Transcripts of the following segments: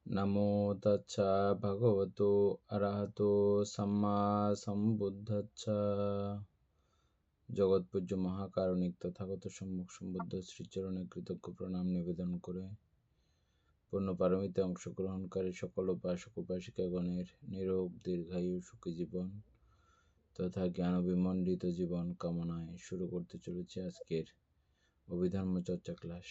নমো তচ্ছা ভগবতো অরহতো সম্মা সম্বুদ্ধচ্ছা। জগৎপূজ্য মহাকারণিক তথাগত সম্মুখ সম্বুদ্ধ শ্রীচরণে কৃতজ্ঞ প্রণাম নিবেদন করে পূর্ণ পারমিতে অংশগ্রহণকারী সকল উপাসক উপাসিকাগণের নিরোগ দীর্ঘায়ু সুখী জীবন তথা জ্ঞান বিমণ্ডিত জীবন কামনায় শুরু করতে চলেছে আজকের অভিধর্ম চর্চা ক্লাস।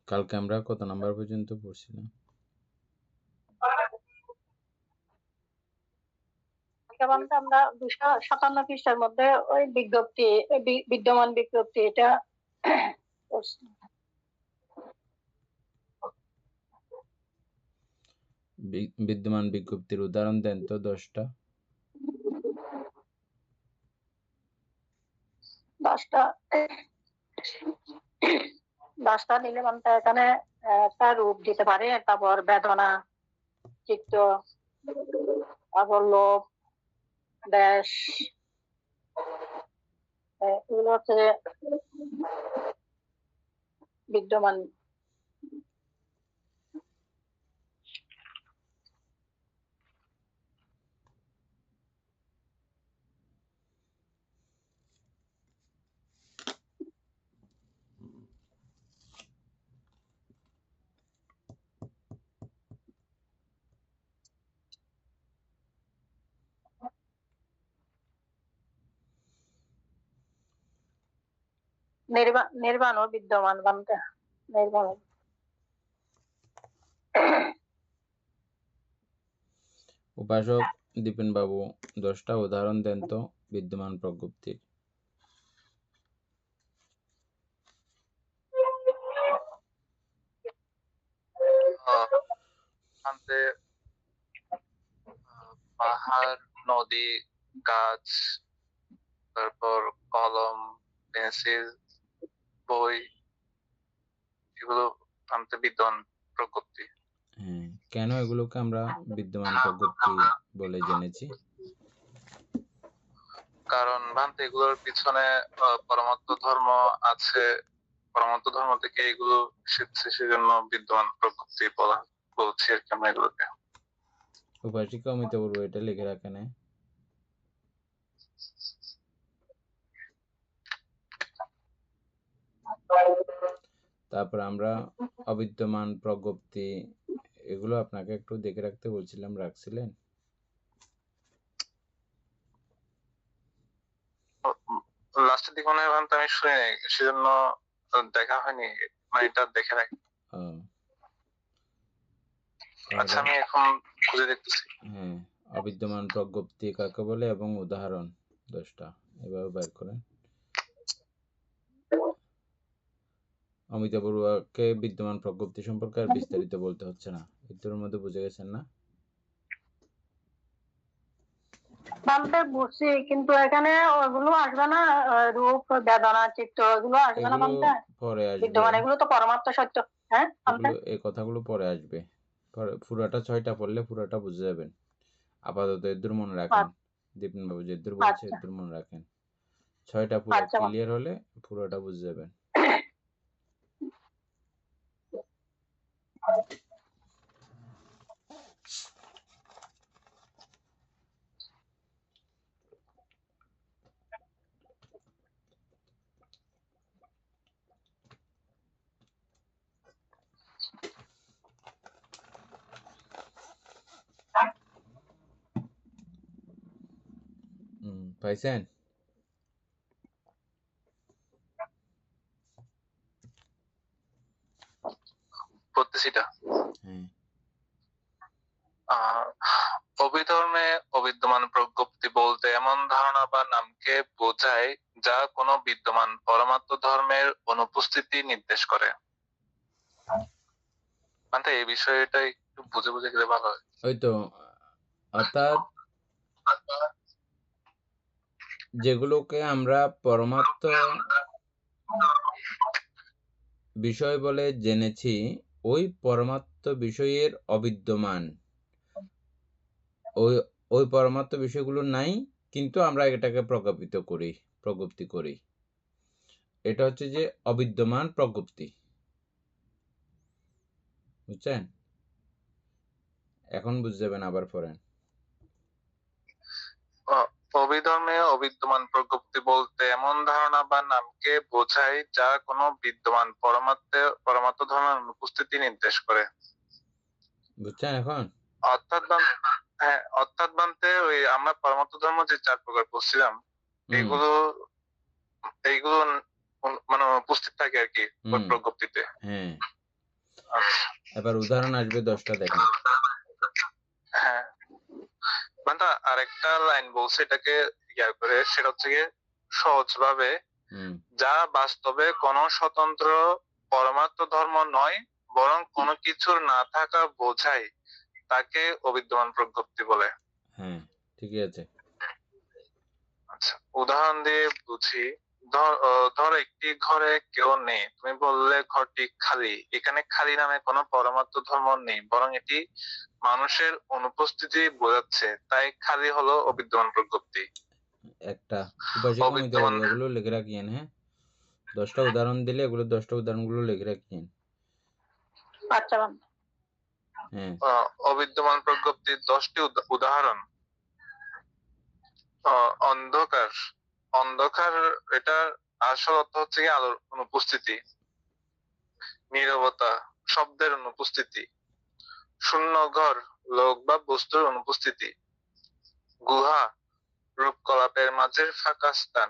কালকে আমরা কত নাম্বার পর্যন্ত পড়ছিলাম? আমরা 257 পৃষ্ঠার মধ্যে ওই বিজ্ঞপ্তি, বিদ্যমান বিজ্ঞপ্তি, এটা বিদ্যমান বিজ্ঞপ্তির উদাহরণ দেন তো 10টা। 10টা নিলে মানে এখানে একটা রূপ দিতে পারে, তারপর বেদনা, চিত্ত, তারপর লোভ, দেশ, এগুলো হচ্ছে বিদ্যমান। নির্বাণও বিদ্যমান বানতে নির্বাণ। উপাসক দীপেন বাবু 10টা উদাহরণ দেন তো বিদ্যমান প্রজ্ঞপ্তির। পাহাড়, নদী, গাছ, তারপর কলম, পেন্সিল, বই, এগুলো আনতে বিদ্যমান প্রকৃতি। হ্যাঁ, কেন এগুলোকে আমরা বিদ্যমান প্রজ্ঞপ্তি বলে জেনেছি? কারণ ভান্তে এগুলোর পিছনে পরমাত্ম ধর্ম আছে, পরমাত্ম ধর্ম থেকে এগুলো শিখছে, সেজন্য বিদ্যমান প্রকৃতি বলছি আর কি আমরা এগুলোকে। উপাসিকা অমিত বড়ুয়া এটা লিখে রাখেন। তারপর আমরা অবিদ্যমান প্রজ্ঞপ্তি এগুলো আপনাকে একটু দেখে রাখতে বলছিলাম, রাখছিলেন? লাস্টের দিকে মনে হয় ভান্তে আমি শুনি, সেজন্য দেখা হয়নি, মানে এটা দেখে রাখি। আচ্ছা, আমি এখন খুঁজে দেখতেছি। হ্যাঁ, অবিদ্যমান প্রজ্ঞপ্তি কাকে বলে এবং উদাহরণ 10টা এভাবে বের করেন। অমিত বড়ুয়াকে বিদ্যমান প্রজ্ঞপ্তি সম্পর্কে আর বিস্তারিত বলতে হচ্ছে না, এর মধ্যে বুঝে গেছেন না? বানতে বুঝছি, কিন্তু এখানে ওগুলো আসবে না, রূপ, বেদনা, চিত্ত, এগুলো আসবে না বানতে। পরে আসবে, বিদ্যমান এগুলো তো পরমাত্ম সত্য। হ্যাঁ, এই কথাগুলো পরে আসবে। পুরাটা 6টা পড়লে পুরাটা বুঝে যাবেন। আপাতত এদুর মনে রাখেন। দীপন বাবু যেদুর বলছে এদুর মনে রাখেন। 6টা পুরো ক্লিয়ার হলে পুরোটা বুঝে যাবেন। পাইছেন? পদ্ধতিটা অভিধর্মে অবিদ্যমান প্রজ্ঞপ্তি বলতে এমন ধারণা বা নামকে বোঝায় যা কোনো বিদ্যমান পরমাত্ম ধর্মের অনুপস্থিতি নির্দেশ করে। মানে এই বিষয়টা একটু বুঝে বুঝে গেলে ভালো হয়। ওই তো, অর্থাৎ যেগুলোকে আমরা পরমাত্ম বিষয় বলে জেনেছি, ওই পরমাত্ম বিষয়ের অবিদ্যমান, ওই ওই পরমাত্ম বিষয়গুলো নাই, কিন্তু আমরা এটাকে প্রজ্ঞপ্তি করি। এটা হচ্ছে যে অবিদ্যমান প্রজ্ঞপ্তি। বুঝছেন? এখন বুঝে যাবেন, আবার পড়েন। অভিধর্মে অবিদ্যমান প্রজ্ঞপ্তি বলতে এমন ধারণা বা নামকে বোঝায় যা কোনো বিদ্যমান পরমাত্ম ধর্মের অনুপস্থিতি নির্দেশ করে। বুঝছেন এখন? অর্থাৎ বান্তে ওই আমরা পরমাত্ম ধর্ম যে 4 প্রকার বলছিলাম, এইগুলো মানে উপস্থিত থাকে আর কি ওই প্রজ্ঞপ্তিতে। হ্যাঁ, আচ্ছা। এবার উদাহরণ আসবে 10টা, দেখেন। হ্যাঁ, মানে আরেকটা লাইন বলছে এটাকে করে, সেটা হচ্ছে গিয়ে সহজভাবে যা বাস্তবে কোনো স্বতন্ত্র পরমাত্ম ধর্ম নয়, বরং কোনো কিছুর না থাকা বোঝায়, তাকে অবিদ্যমান প্রজ্ঞপ্তি বলে। হ্যাঁ, ঠিকই আছে। আচ্ছা, উদাহরণ দিয়ে বুঝি। ধর একটি ঘরে কেউ নেই, তুমি বললে ঘরটি খালি। এখানে খালি নামে কোনো পরমাত্ম ধর্ম নেই, বরং এটি মানুষের অনুপস্থিতি বোঝাচ্ছে, তাই খালি হলো অবিদ্যমান প্রজ্ঞপ্তি। একটা উপাসিকা এগুলো লিখে রাখিয়েন। হ্যাঁ, 10টা উদাহরণ দিলে এগুলো 10টা উদাহরণগুলো লিখে রাখিয়েন। আচ্ছা। হ্যাঁ, অবিদ্যমান প্রজ্ঞপ্তির 10টি উদাহরণ। অন্ধকার। অন্ধকার এটার আসল অর্থ হচ্ছে কি আলোর অনুপস্থিতি। নীরবতা, শব্দের অনুপস্থিতি। শূন্য ঘর, লোক বা বস্তুর অনুপস্থিতি। গুহা, রূপকলাপের মাঝের ফাঁকা স্থান।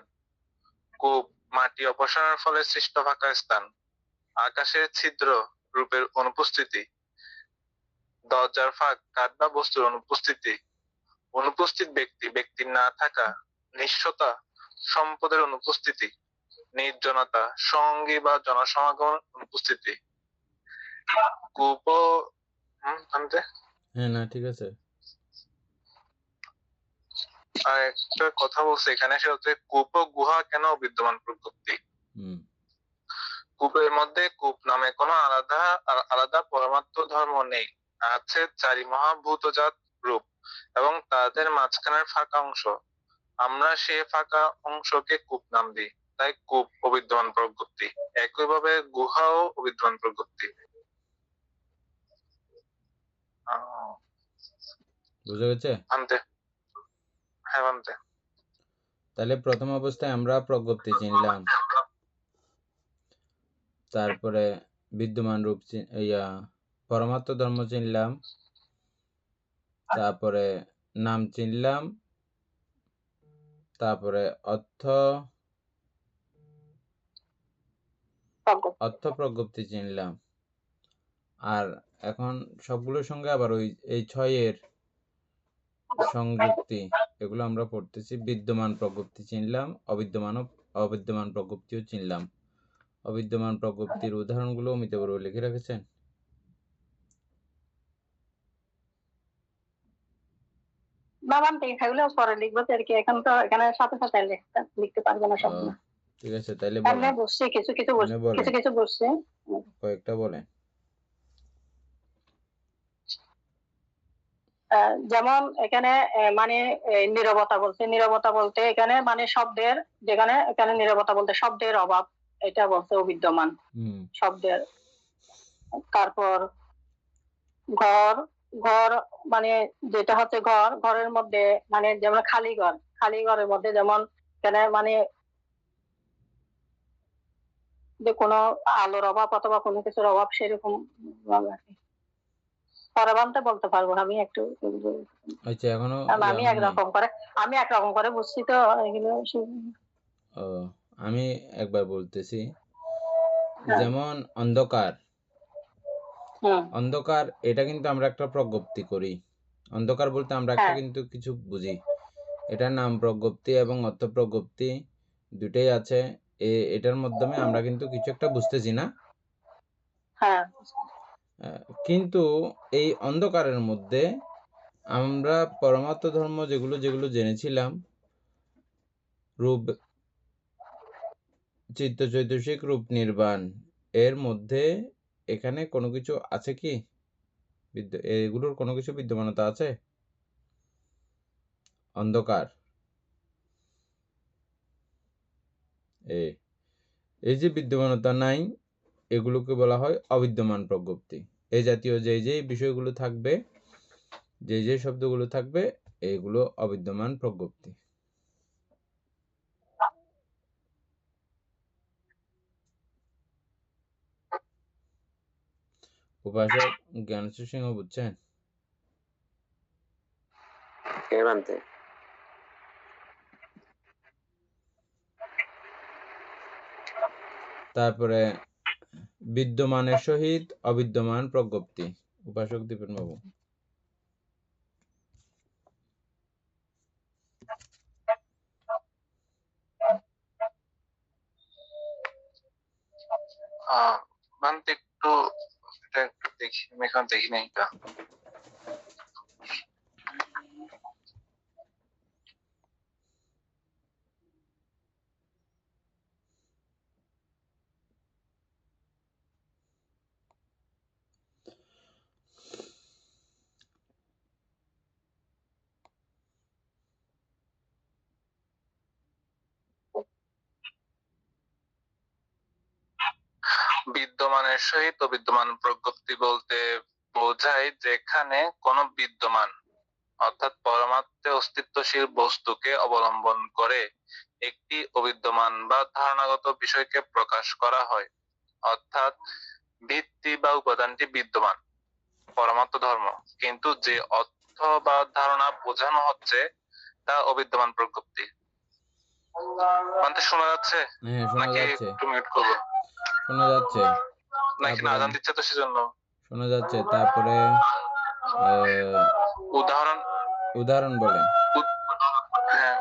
কূপ, মাটি অপসারণের ফলে সৃষ্ট ফাঁকা স্থান। আকাশের ছিদ্র, রূপের অনুপস্থিতি। দরজার ফাঁক, কাঠ বা বস্তুর অনুপস্থিতি। অনুপস্থিত ব্যক্তি, ব্যক্তির না থাকা। নিঃস্বতা, সম্পদের অনুপস্থিতি। নির্জনতা, সঙ্গী বা জনসমাগমের অনুপস্থিতি। কূপ, হ্যাঁ, না ঠিক আছে। আর একটা কথা বলছে এখানে, সেটা হচ্ছে কূপ ও গুহা কেন বিদ্যমান প্রজ্ঞপ্তি। কূপের মধ্যে কূপ নামে কোনো আলাদা পরমাত্ম ধর্ম নেই। আছে 4 মহাভূতজাত রূপ এবং তাদের মাঝখানের ফাঁকা অংশ। আমরা সে ফাঁকা অংশকে কূপ নাম দিই, তাই কূপ অবিদ্যমান প্রজ্ঞপ্তি। একইভাবে গুহাও অবিদ্যমান প্রজ্ঞপ্তি। বুঝা গেছে? হ্যাঁ, বানতে। তাহলে প্রথম অবস্থায় আমরা প্রজ্ঞপ্তি চিনলাম, তারপরে বিদ্যমান রূপ পরমাত্ম ধর্ম চিনলাম, তারপরে নাম চিনলাম, তারপরে অর্থ প্রজ্ঞপ্তি চিনলাম। আর এখন সবগুলোর সঙ্গে আবার ওই এই 6-এর সংযুক্তি, এগুলো আমরা পড়তেছি। বিদ্যমান প্রজ্ঞপ্তি চিনলাম, অবিদ্যমান প্রজ্ঞপ্তিও চিনলাম। অবিদ্যমান প্রজ্ঞপ্তির উদাহরণগুলো অমিত বড়ুয়া লিখে রেখেছেন? পরে লিখবো আর কি, এখন তো এখানে সাথে সাথে লিখতে পারবো না সব। ঠিক আছে, তাইলে বুঝছি, কিছু কিছু বুঝছি। কয়েকটা বলেন। যেমন এখানে মানে নীরবতা বলছে, নীরবতা বলতে এখানে মানে শব্দের, যেখানে এখানে নীরবতা বলতে শব্দের অভাব, এটা বলছে অবিদ্যমান শব্দের। তারপর ঘর, ঘর মানে যেটা হচ্ছে ঘরের মধ্যে মানে যেমন খালি ঘরের মধ্যে যেমন এখানে মানে যে কোনো আলোর অভাব অথবা কোনো কিছুর অভাব, সেরকম পরবান্তে বলতে পারবো আমি একটু। আচ্ছা, এখনো আমি একরকম করে বুঝছি তো এগুলো। আমি একবার বলতেছি, যেমন অন্ধকার, এটা কিন্তু আমরা একটা প্রজ্ঞপ্তি করি। অন্ধকার বলতে আমরা একটা কিন্তু কিছু বুঝি, এটার নাম প্রজ্ঞপ্তি এবং অর্থ প্রজ্ঞপ্তি দুটোই আছে। এটার মাধ্যমে আমরা কিন্তু কিছু একটা বুঝতেছি না। কিন্তু এই অন্ধকারের মধ্যে আমরা পরমার্থ ধর্ম যেগুলো যেগুলো জেনেছিলাম, রূপ চিত্ত চৈতসিক রূপ নির্বাণ, এর মধ্যে এখানে কোনো কিছু আছে কি? এগুলোর কোনো কিছু বিদ্যমানতা আছে? অন্ধকার এই যে বিদ্যমানতা নাই, এগুলোকে বলা হয় অবিদ্যমান প্রজ্ঞপ্তি। এই জাতীয় যে বিষয়গুলো থাকবে, যে শব্দগুলো থাকবে, এগুলো অবিদ্যমান প্রজ্ঞপ্তি। উপাসক জ্ঞানেশ্বর সিংহ বুঝছেন? তারপরে বিদ্যমানের সহিত অবিদ্যমান প্রজ্ঞপ্তি, উপাসক দীপেন বাবু। একটু দেখি, আমি এখন দেখি না এটা। বিদ্যমানের সহিত অবিদ্যমান প্রজ্ঞপ্তি বলতে বোঝায় যেখানে কোনো বিদ্যমান অর্থাৎ পরমাত্মে অস্তিত্বশীল বস্তুকে অবলম্বন করে একটি অবিদ্যমান বা ধারণাগত বিষয়কে প্রকাশ করা হয়, অর্থাৎ ভিত্তি বা উপাদানটি বিদ্যমান পরমাত্ম ধর্ম, কিন্তু যে অর্থ বা ধারণা বোঝানো হচ্ছে তা অবিদ্যমান প্রজ্ঞপ্তি। শোনা যাচ্ছে নাকি একটু মিউট করবো? শোনা যাচ্ছে নাকি না আজান দিচ্ছে তো সেজন্য শোনা যাচ্ছে। তারপরে উদাহরণ বলেন। হ্যাঁ,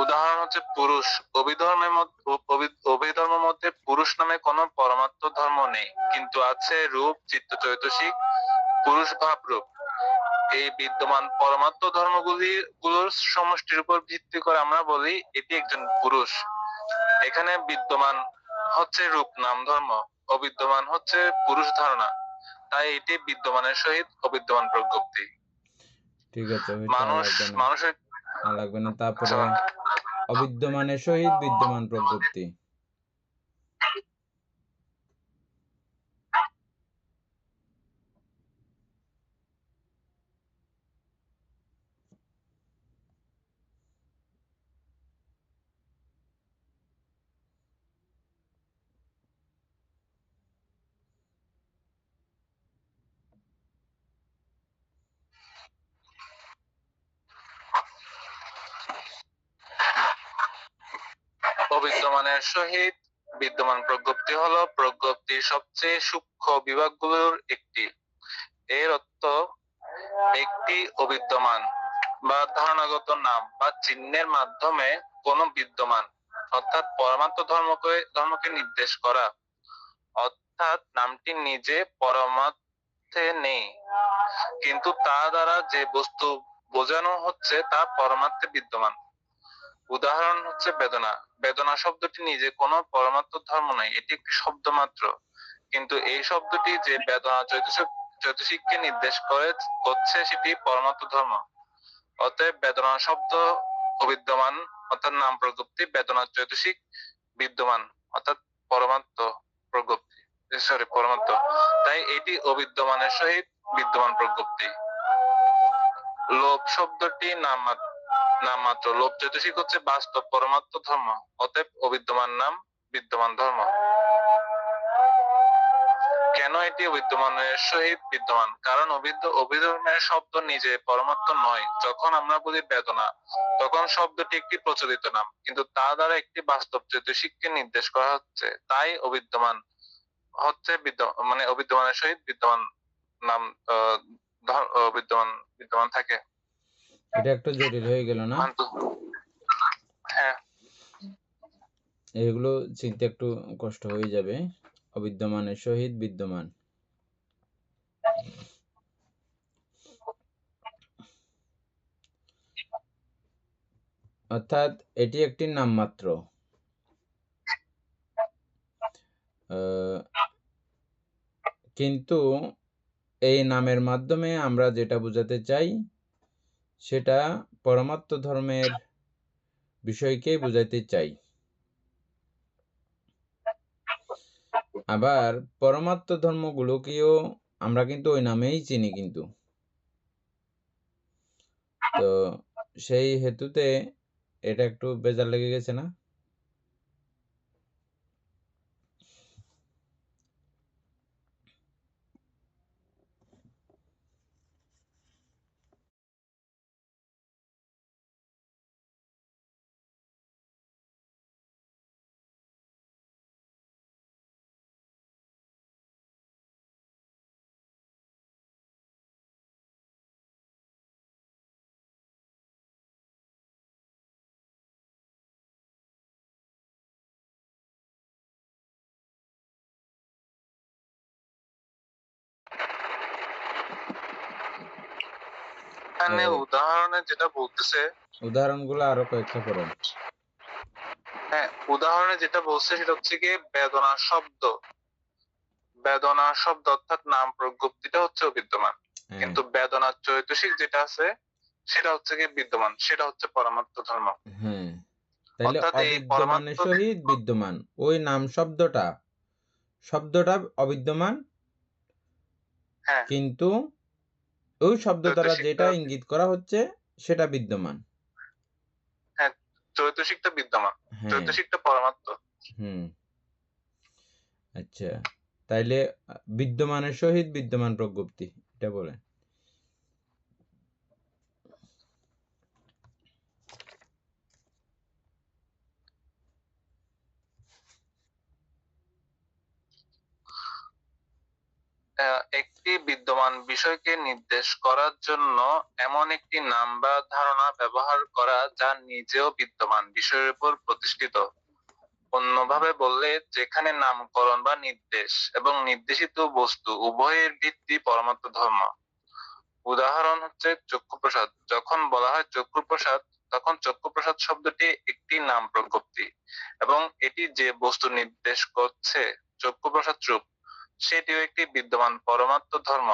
উদাহরণ হচ্ছে পুরুষ। অভিধর্মের মধ্যে পুরুষ নামে কোনো পরমাত্ম ধর্ম নেই, কিন্তু আছে রূপ চিত্ত চৈতসিক পুরুষ ভাব রূপ। এই বিদ্যমান পরমাত্ম ধর্মগুলোর সমষ্টির উপর ভিত্তি করে আমরা বলি এটি একজন পুরুষ। এখানে বিদ্যমান হচ্ছে রূপ নাম ধর্ম, অবিদ্যমান হচ্ছে পুরুষ ধারণা, তাই এটি বিদ্যমানের সহিত অবিদ্যমান প্রজ্ঞপ্তি। ঠিক আছে, মানুষের লাগবে না। তারপরে অবিদ্যমানের সহিত বিদ্যমান প্রজ্ঞপ্তি। অবিদ্যমানের সহিত বিদ্যমান প্রজ্ঞপ্তি হলো প্রজ্ঞপ্তির সবচেয়ে সূক্ষ্ম বিভাগগুলোর একটি। এর অর্থ একটি অবিদ্যমান বা ধারণাগত নাম বা চিহ্নের মাধ্যমে কোন বিদ্যমান অর্থাৎ পরমাত্ম ধর্মকে নির্দেশ করা, অর্থাৎ নামটি নিজে পরমার্থে নেই, কিন্তু তা দ্বারা যে বস্তু বোঝানো হচ্ছে তা পরমার্থে বিদ্যমান। উদাহরণ হচ্ছে বেদনা। বেদনা শব্দটি নিজে কোনো পরমাত্ম ধর্ম নয়, এটি একটি শব্দ মাত্র, কিন্তু এই শব্দটি যে বেদনা চৈতসিককে নির্দেশ করছে সেটি পরমাত্ম ধর্ম। অতএব বেদনা শব্দ অবিদ্যমান অর্থাৎ নাম প্রজ্ঞপ্তি, বেদনা চৈতসিক বিদ্যমান অর্থাৎ পরমাত্ম প্রজ্ঞপ্তি, পরমাত্ম, তাই এটি অবিদ্যমানের সহিত বিদ্যমান প্রজ্ঞপ্তি। লোভ শব্দটি নামমাত্র, লোভ চৈতসিক হচ্ছে বাস্তব পরমাত্ম ধর্ম, অতএব অবিদ্যমান নাম বিদ্যমান ধর্ম। কেন এটি অবিদ্যমানের সহিত বিদ্যমান? কারণ অভিধর্মের শব্দ নিজে পরমাত্ম নয়। যখন আমরা বলি বেদনা, তখন শব্দটি একটি প্রচলিত নাম, কিন্তু তা দ্বারা একটি বাস্তব চৈতসিককে নির্দেশ করা হচ্ছে, তাই অবিদ্যমান হচ্ছে অবিদ্যমানের সহিত বিদ্যমান নাম বিদ্যমান বিদ্যমান থাকে। এটা একটু জটিল হয়ে গেল না? হ্যাঁ, এগুলো চিনতে একটু কষ্ট হয়ে যাবে। অবিদ্যমানের সহিত বিদ্যমান। অর্থাৎ এটি একটি নামমাত্র। কিন্তু এই নামের মাধ্যমে আমরা যেটা বোঝাতে চাই সেটা পরমাত্ম ধর্মের বিষয়কে বোঝাতে চাই। আবার পরমাত্ম ধর্মগুলোকেও আমরা কিন্তু ওই নামেই চিনি কিন্তু। তো সেই হেতুতে এটা একটু বেজার লেগে গেছে না? এখানে উদাহরণে যেটা বলতেছে, উদাহরণগুলো আরো কয়েকটা পড়েন। হ্যাঁ, উদাহরণে যেটা বলছে সেটা হচ্ছে কি বেদনা শব্দ। বেদনা শব্দ অর্থাৎ নাম প্রজ্ঞপ্তিটা হচ্ছে বিদ্যমান, কিন্তু বেদনার চৈতসিক যেটা আছে সেটা হচ্ছে কি বিদ্যমান, সেটা হচ্ছে পরমাত্ম ধর্ম। হ্যাঁ, তাহলে অর্থাৎ এই অবিদ্যমানের সহিত বিদ্যমান, ওই নাম শব্দটা অবিদ্যমান, হ্যাঁ, কিন্তু ওই শব্দ দ্বারা যেটা ইঙ্গিত করা হচ্ছে সেটা বিদ্যমান। হ্যাঁ, চৈতসিকটা বিদ্যমান, চৈতসিকটা পরমাত্ম। আচ্ছা, তাইলে বিদ্যমানের সহিত বিদ্যমান প্রজ্ঞপ্তি এটা বলেন। একটি বিদ্যমান বিষয়কে নির্দেশ করার জন্য এমন একটি নাম বা ধারণা ব্যবহার করা যা নিজেও বিদ্যমান বিষয়ের উপর প্রতিষ্ঠিত। অন্যভাবে বললে, যেখানে নামকরণ বা নির্দেশ এবং নির্দেশিত বস্তু উভয়ের ভিত্তি পরমাত্ম ধর্ম। উদাহরণ হচ্ছে চক্ষুপ্রসাদ। যখন বলা হয় চক্ষুপ্রসাদ, তখন চক্ষুপ্রসাদ শব্দটি একটি নাম প্রজ্ঞপ্তি এবং এটি যে বস্তু নির্দেশ করছে চক্ষুপ্রসাদ রূপ, সেটিও একটি বিদ্যমান পরমাত্ম ধর্ম।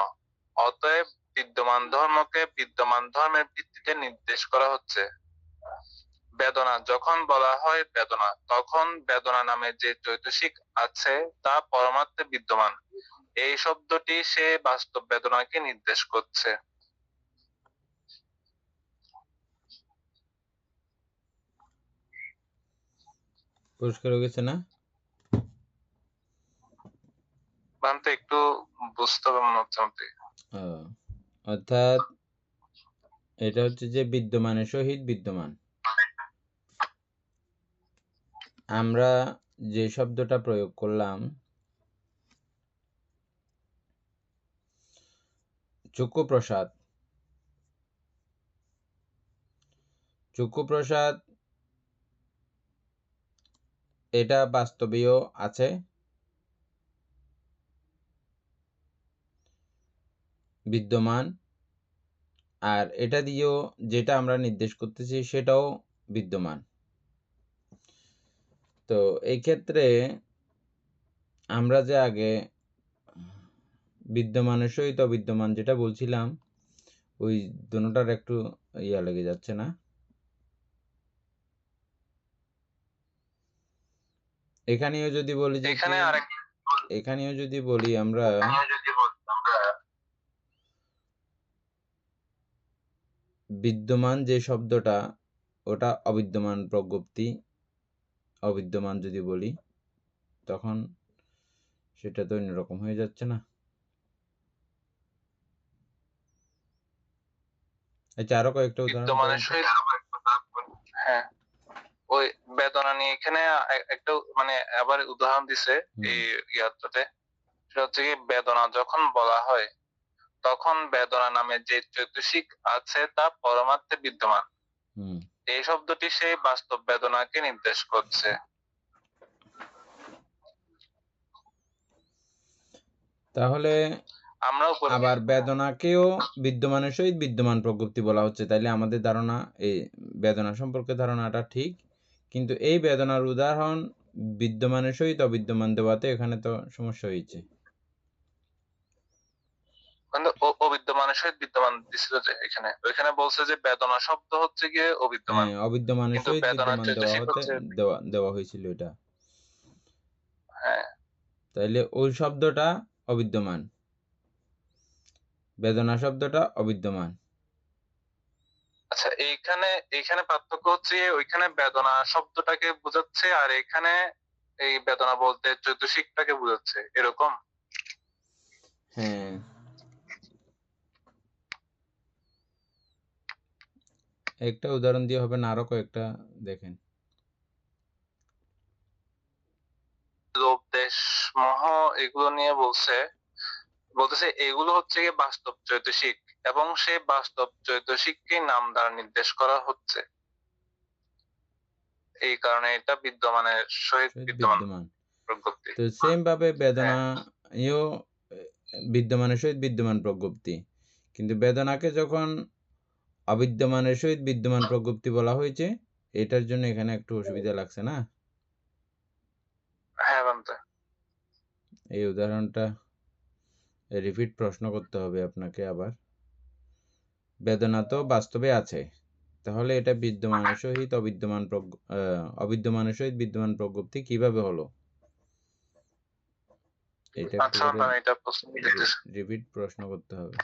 অতএব বিদ্যমান ধর্মকে বিদ্যমান ধর্মের ভিত্তিতে নির্দেশ করা হচ্ছে। বেদনা, যখন বলা হয় বেদনা, তখন বেদনা নামে যে চৈতসিক আছে তা পরমাত্মে বিদ্যমান। এই শব্দটি সে বাস্তব বেদনাকে নির্দেশ করছে। পরিষ্কার হয়ে গেছে না? বানতে একটু বুঝতে হবে মনে হচ্ছে আমাকে। অর্থাৎ এটা হচ্ছে যে বিদ্যমানের সহিত বিদ্যমান। আমরা যে শব্দটা প্রয়োগ করলাম চক্ষুপ্রসাদ, চক্ষুপ্রসাদ এটা বাস্তবেও আছে, বিদ্যমান, আর এটা দিয়েও যেটা আমরা নির্দেশ করতেছি সেটাও বিদ্যমান। তো এই ক্ষেত্রে আমরা যে আগে বিদ্যমানের সহিত অবিদ্যমান যেটা বলছিলাম, ওই দুটোটার একটু ইয়া লেগে যাচ্ছে না? এখানেও যদি বলি যে এখানেও যদি বলি আমরা বিদ্যমান যে শব্দটা ওটা অবিদ্যমান প্রজ্ঞপ্তি, অবিদ্যমান যদি বলি তখন সেটা তো অন্যরকম হয়ে যাচ্ছে না? আচ্ছা, আরো কয়েকটা উদাহরণ। হ্যাঁ, ওই বেদনা নিয়ে এখানে একটা মানে আবার উদাহরণ দিছে এই ইয়াতে। সেটা হচ্ছে কি বেদনা যখন বলা হয় তখন বেদনা নামে যে চৈতসিক আছে তা পরমার্থে বিদ্যমান। এই শব্দটি সেই বাস্তব বেদনাকে নির্দেশ করছে। তাহলে আবার বেদনাকেও বিদ্যমানের সহিত বিদ্যমান প্রজ্ঞপ্তি বলা হচ্ছে, তাইলে আমাদের ধারণা এই বেদনা সম্পর্কে ধারণাটা ঠিক, কিন্তু এই বেদনার উদাহরণ বিদ্যমানের সহিত অবিদ্যমান দেওয়াতে এখানে তো সমস্যা হয়েছে। অবিদ্যমানের সহিত বিদ্যমান দিছিল যে ওইখানে বলছে যে বেদনা শব্দ হচ্ছে গিয়ে অবিদ্যমান, অবিদ্যমানের সহিত বিদ্যমান দেওয়া হয়েছিল এটা। হ্যাঁ, তাইলে ওই শব্দটা অবিদ্যমান, বেদনা শব্দটা অবিদ্যমান। আচ্ছা, এইখানে পার্থক্য হচ্ছে ওইখানে বেদনা শব্দটাকে বোঝাচ্ছে আর এখানে এই বেদনা বলতে চৈতসিকটাকে বোঝাচ্ছে, এরকম। হ্যাঁ, একটা উদাহরণ দিয়ে হবে না, আরো কয়েকটা দেখেন। লোভ, দেশ, মোহ এগুলো নিয়ে বলতেছে এগুলো হচ্ছে গিয়ে বাস্তব চৈতসিক এবং সেই বাস্তব চৈতসিককে নাম দ্বারা নির্দেশ করা হচ্ছে, এই কারণে এটা বিদ্যমানের সহিত বিদ্যমান প্রজ্ঞপ্তি। তো সেম ভাবে বেদনা ইও বিদ্যমানের সহিত বিদ্যমান প্রজ্ঞপ্তি, কিন্তু বেদনাকে যখন অবিদ্যমানের সহিত বিদ্যমান প্রজ্ঞপ্তি বলা হয়েছে, এটার জন্য এখানে একটু অসুবিধা লাগছে না? হ্যাঁ বান্তে, এই উদাহরণটা রিপিট প্রশ্ন করতে হবে আপনাকে আবার। বেদনা তো বাস্তবে আছে, তাহলে এটা বিদ্যমানের সহিত অবিদ্যমানের সহিত বিদ্যমান প্রজ্ঞপ্তি কিভাবে হলো? এটা রিপিট প্রশ্ন করতে হবে।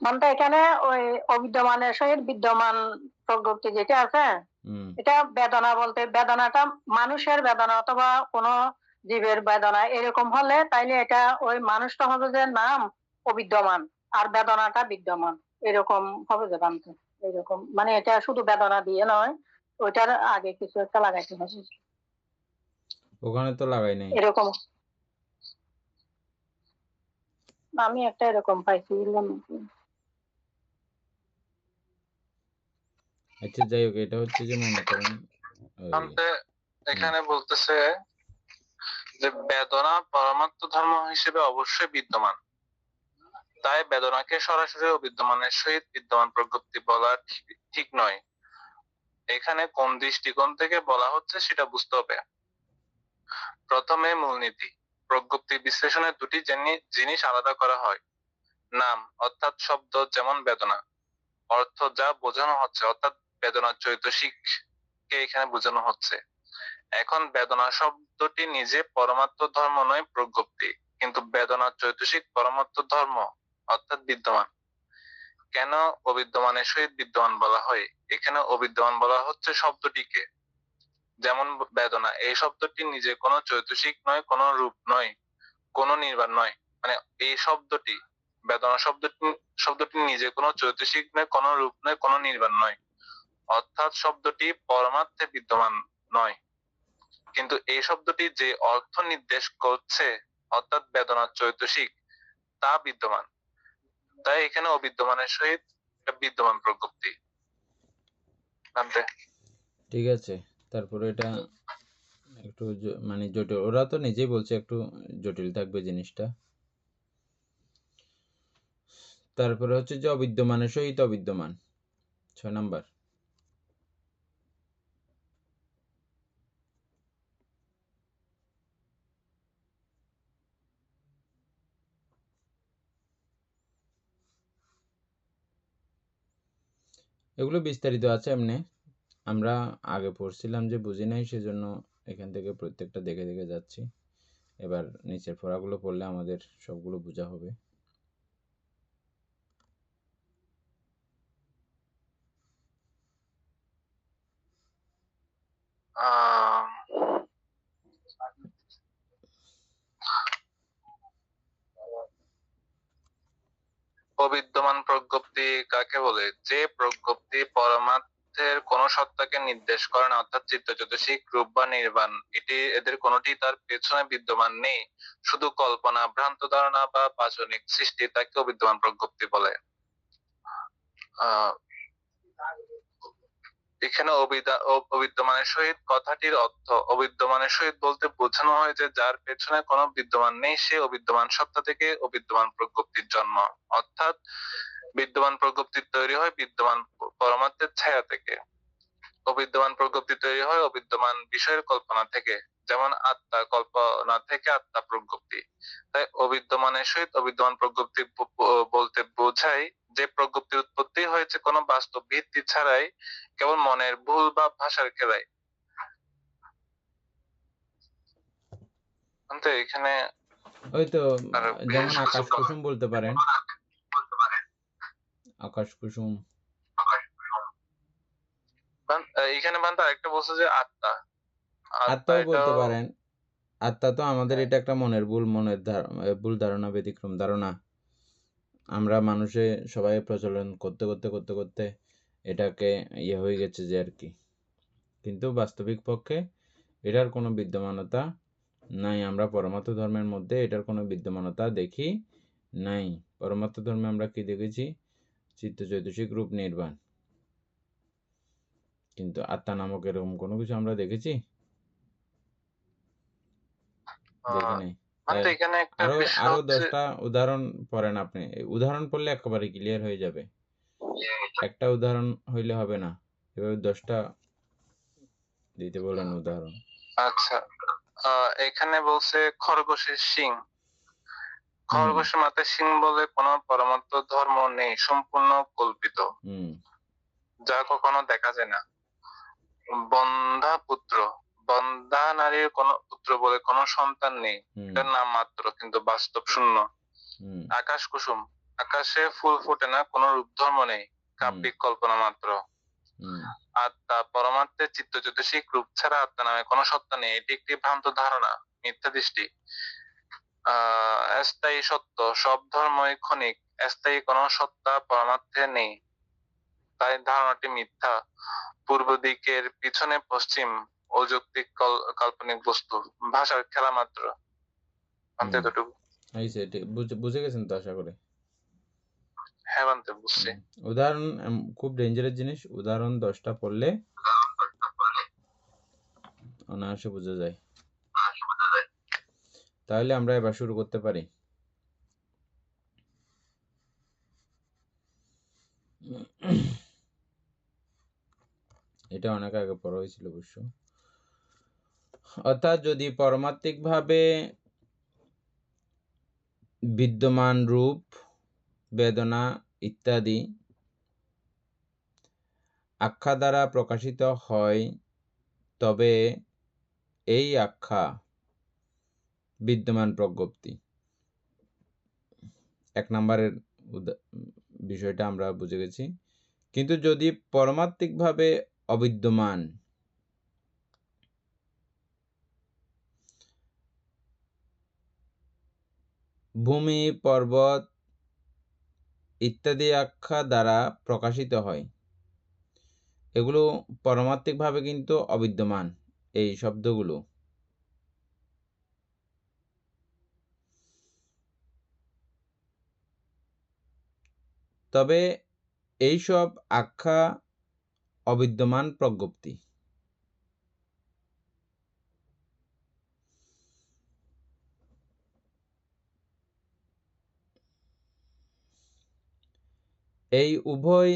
বলতে এখানে ওই অবিদ্যমানের সহিত বিদ্যমান প্রজ্ঞপ্তি যেটা আছে, এটা বেদনা বলতে বেদনাটা মানুষের বেদনা অথবা কোনো জীবের বেদনা এরকম হলে তাইলে এটা ওই মানুষটা হবে যে নাম অবিদ্যমান আর বেদনাটা বিদ্যমান, এরকম হবে যে বানতে। এরকম মানে এটা শুধু বেদনা দিয়ে নয়, ওইটার আগে কিছু একটা লাগাইতে হবে। ওখানে তো লাগাই নাই এরকম আমি একটা এরকম পাইছি। আচ্ছা, যাই হোক, এটা হচ্ছে যে মনে করেন এখানে বলতেছে যে বেদনা পরমাত্ম ধর্ম হিসেবে অবশ্যই বিদ্যমান, তাই বেদনাকে সরাসরি অবিদ্যমানের সহিত বিদ্যমান প্রজ্ঞপ্তি বলা ঠিক নয়। এখানে কোন দৃষ্টিকোণ থেকে বলা হচ্ছে সেটা বুঝতে হবে। প্রথমে মূলনীতি। প্রজ্ঞপ্তি বিশ্লেষণে দুটি জিনিস আলাদা করা হয়। নাম অর্থাৎ শব্দ, যেমন বেদনা, অর্থ যা বোঝানো হচ্ছে, অর্থাৎ বেদনার চৈতসিক কে এখানে বোঝানো হচ্ছে। এখন বেদনা শব্দটি নিজে পরমাত্ম ধর্ম নয়, প্রজ্ঞপ্তি, কিন্তু বেদনার চৈতসিক পরমাত্ম ধর্ম অর্থাৎ বিদ্যমান। কেন অবিদ্যমানের সহিত বিদ্যমান বলা হয়? এখানে অবিদ্যমান বলা হচ্ছে শব্দটিকে, যেমন বেদনা, এই শব্দটি নিজে কোনো চৈতসিক নয়, কোনো রূপ নয়, কোনো নির্বাণ নয়। মানে এই শব্দটি, বেদনা শব্দটি নিজে কোনো চৈতসিক নয়, কোনো রূপ নয়, কোনো নির্বাণ নয়, অর্থাৎ শব্দটি পরমার্থে বিদ্যমান নয়, কিন্তু এই শব্দটি যে অর্থ নির্দেশ করছে অর্থাৎ বেদনার চৈতসিক, তা বিদ্যমান। তাই এখানে অবিদ্যমানের সহিত বিদ্যমান প্রজ্ঞপ্তি। ঠিক আছে, তারপরে এটা একটু মানে জটিল, ওরা তো নিজেই বলছে একটু জটিল থাকবে জিনিসটা। তারপরে হচ্ছে যে অবিদ্যমানের সহিত অবিদ্যমান, 6 নাম্বার। এগুলো বিস্তারিত আছে এমনি, আমরা আগে পড়ছিলাম যে বুঝি নাই, সেজন্য এখান থেকে প্রত্যেকটা দেখে দেখে যাচ্ছি। এবার নিচের পড়াগুলো পড়লে আমাদের সবগুলো বোঝা হবে। আহ অবিদ্যমান প্রজ্ঞপ্তি কাকে বলে? যে প্রজ্ঞপ্তি পরমার্থের কোন সত্তাকে নির্দেশ করে না, অর্থাৎ চিত্তচৈতসিক রূপ বা নির্বাণ, এদের কোনটি তার পেছনে বিদ্যমান নেই, শুধু কল্পনা, ভ্রান্ত ধারণা বা পাশবিক সৃষ্টি, তাকে অবিদ্যমান প্রজ্ঞপ্তি বলে। আহ এখানে অবিদ্যমানের সহিত কথাটির অর্থ, অবিদ্যমানের সহিত বলতে বোঝানো হয় যে যার পেছনে কোনো বিদ্যমান নেই, সে অবিদ্যমান সত্তা থেকে অবিদ্যমান প্রজ্ঞপ্তির জন্ম, অর্থাৎ বিদ্যমান প্রজ্ঞপ্তি তৈরি হয় বিদ্যমান পরমাত্মের ছায়া থেকে। অবিদ্যমান প্রজ্ঞপ্তি তৈরি হয় অবিদ্যমান বিষয়ের কল্পনা থেকে, যেমন আত্মা কল্পনা থেকে আত্মা প্রজ্ঞপ্তি। তাই অবিদ্যমানের সহিত অবিদ্যমান প্রজ্ঞপ্তি বলতে বোঝায় যে প্রজ্ঞপ্তির উৎপত্তি হয়েছে কোনো বাস্তব ভিত্তি ছাড়াই, কেবল মনের ভুল বা ভাষার খেলায়। তো এখানে ওই তো আর যেমন বিশেষ আকাশ কিছু কুসুম বলতে পারেন, আকাশ কুসুম। এখানে বান্দা আরেকটা বলছে যে আত্মা, আত্মা আত্মাও বলতে এটাও পারেন। আত্মা তো আমাদের হ্যাঁ, এটা একটা মনের ভুল ধারণা, ব্যতিক্রম ধারণা। আমরা মানুষে সবাই প্রচলন করতে করতে করতে করতে এটাকে হয়ে গেছে যে আর কি, কিন্তু বাস্তবিক পক্ষে এটার কোনো বিদ্যমানতা নাই। আমরা পরমার্থ ধর্মের মধ্যে এটার কোনো বিদ্যমানতা দেখি নাই। পরমার্থ ধর্মে আমরা কি দেখেছি? চিত্তচৈতসিক রূপ নির্বাণ, কিন্তু আত্মা নামক এরকম কোনো কিছু আমরা দেখেছি? দেখি নাই। তাই এখানে একটা বিষয় আরো হচ্ছে 10টা উদাহরণ পড়েন আপনি। উদাহরণ পড়লে একেবারে ক্লিয়ার হয়ে যাবে। একটা উদাহরণ হইলে হবে না, এভাবে 10টা দিতে বলেন উদাহরণ। আচ্ছা, এখানে বলছে খরগোশের শিং, খরগোশের মাথায় শিং বলে কোনো পরমার্থ ধর্ম নেই, সম্পূর্ণ কল্পিত, যা কখনো দেখা যায় না। বন্ধা পুত্র, বন্ধা নারীর কোন পুত্র বলে কোনো সন্তান নেই, এটার নাম মাত্র, কিন্তু বাস্তব শূন্য। আকাশ কুসুম, আকাশে ফুল ফোটে না, কোনো রূপ ধর্ম নেই, কাব্যিক কল্পনা মাত্র। আত্মা পরমার্থের চিত্তচৈতসিক রূপ ছাড়া আত্মা নামে কোনো সত্তা নেই, এটি একটি ভ্রান্ত ধারণা, মিথ্যা দৃষ্টি। স্থায়ী সত্য, সব ধর্মই ক্ষণিক, স্থায়ী কোনো সত্তা পরমার্থে নেই, তাই ধারণাটি মিথ্যা। পূর্ব দিকের পিছনে পশ্চিম, অযৌক্তিক কাল্পনিক বস্তু, ভাষার খেলা মাত্র। এতটুকু। বুঝে গেছেন তো আশা করি? হ্যাঁ বান্তে, বুঝছি। উদাহরণ খুব ডেঞ্জারাস জিনিস। উদাহরণ 10টা পড়লে অনায়াসে বোঝা যায়। তাহলে আমরা এবার শুরু করতে পারি। এটা অনেক আগে পড়া হয়েছিল অবশ্য। অর্থাৎ যদি পারমার্থিকভাবে বিদ্যমান রূপ, বেদনা ইত্যাদি আখ্যা দ্বারা প্রকাশিত হয়, তবে এই আখ্যা বিদ্যমান প্রজ্ঞপ্তি। 1 নম্বরের বিষয়টা আমরা বুঝে গেছি। কিন্তু যদি পারমার্থিকভাবে অবিদ্যমান, ভূমি, পর্বত ইত্যাদি আখ্যা দ্বারা প্রকাশিত হয়, এগুলো পারমার্থিকভাবে কিন্তু অবিদ্যমান। এই শব্দগুলো তবে এইসব আখ্যা অবিদ্যমান প্রজ্ঞপ্তি। এই উভয়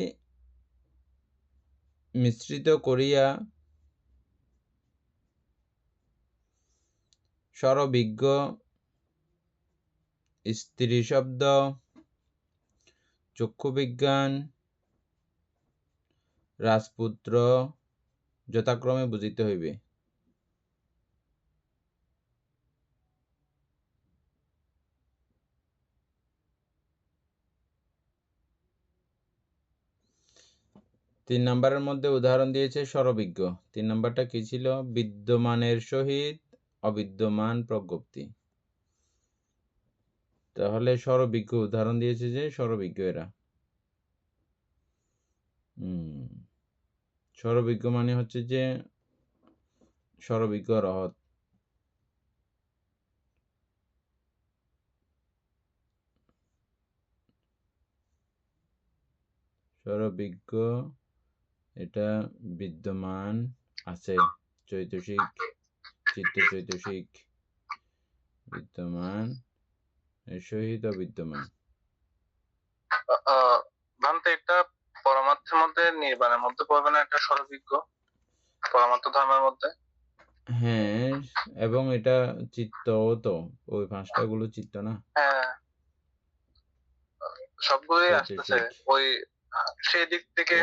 মিশ্রিত করিয়া স্বরবিজ্ঞ, স্ত্রী শব্দ, চক্ষুবিজ্ঞান, রাজপুত্র যথাক্রমে বুঝিতে হইবে। 3 নম্বরের মধ্যে উদাহরণ দিয়েছে স্বরবিজ্ঞ। 3 নম্বরটা কি ছিল? বিদ্যমানের সহিত অবিদ্যমান প্রজ্ঞপ্তি। তাহলে স্বরবিজ্ঞ উদাহরণ দিয়েছে যে স্বরবিজ্ঞ এরা। স্বরবিজ্ঞ মানে হচ্ছে যে স্বরবিজ্ঞ রহত। স্বরবিজ্ঞ এটা বিদ্যমান আছে, চৈতসিক, চিত্ত চৈতসিক বিদ্যমান এর সহিত অবিদ্যমান। ভান্তে একটা পরমার্থের মধ্যে নির্বাণের মধ্যে পড়বে না একটা স্বরবিজ্ঞ পরমার্থ ধর্মের মধ্যে? হ্যাঁ, এবং এটা চিত্তও তো, ওই পাঁচটা গুলো চিত্ত না? হ্যাঁ, সবগুলোই আসতেছে ওই সেই দিক থেকে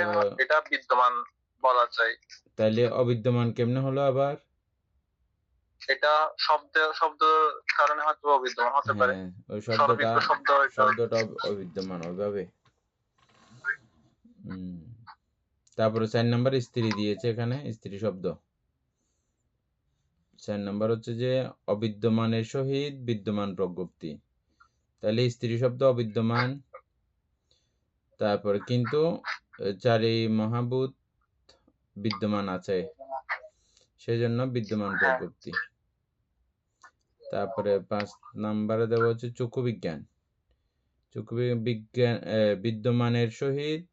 এটা বিদ্যমান বলা যায়। তাইলে অবিদ্যমান কেমনে হলো আবার? এটা শব্দ কারণে হয়তো অবিদ্যমান হতে পারে। ওই শব্দটা অবিদ্যমান ওইভাবে। তারপরে 4 নাম্বার স্ত্রী দিয়েছে এখানে, স্ত্রী শব্দ। 4 নাম্বার হচ্ছে যে অবিদ্যমানের সহিত বিদ্যমান প্রজ্ঞপ্তি। তাহলে স্ত্রী শব্দ অবিদ্যমান, তারপরে কিন্তু চারি মহাভূত বিদ্যমান আছে, সেজন্য বিদ্যমান প্রজ্ঞপ্তি। তারপরে 5 নাম্বারে দেওয়া হচ্ছে চক্ষু বিজ্ঞান। চক্ষু বিজ্ঞান বিদ্যমানের সহিত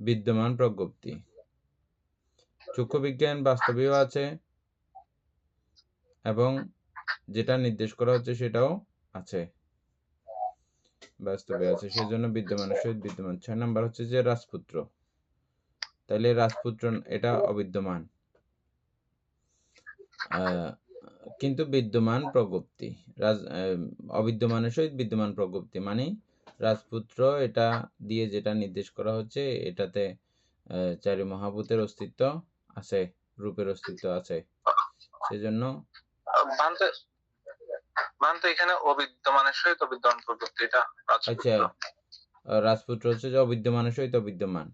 বিদ্যমান প্রজ্ঞপ্তি। চক্ষু বিজ্ঞান বাস্তবেও আছে এবং যেটা নির্দেশ করা হচ্ছে সেটাও আছে, বাস্তবে আছে, সেজন্য বিদ্যমানের সহিত বিদ্যমান। 6 নাম্বার হচ্ছে যে রাজপুত্র। তাহলে রাজপুত্র এটা অবিদ্যমান, কিন্তু বিদ্যমান প্রজ্ঞপ্তি। অবিদ্যমানের সহিত বিদ্যমান প্রজ্ঞপ্তি মানে রাজপুত্র এটা দিয়ে যেটা নির্দেশ করা হচ্ছে এটাতে চারি মহাভূতের অস্তিত্ব আছে, রূপের অস্তিত্ব আছে, সেজন্য এখানে অবিদ্যমানের সহিত অবিদ্যমান প্রজ্ঞপ্তি এটা আচ্ছা, রাজপুত্র হচ্ছে যে অবিদ্যমানের সহিত অবিদ্যমান।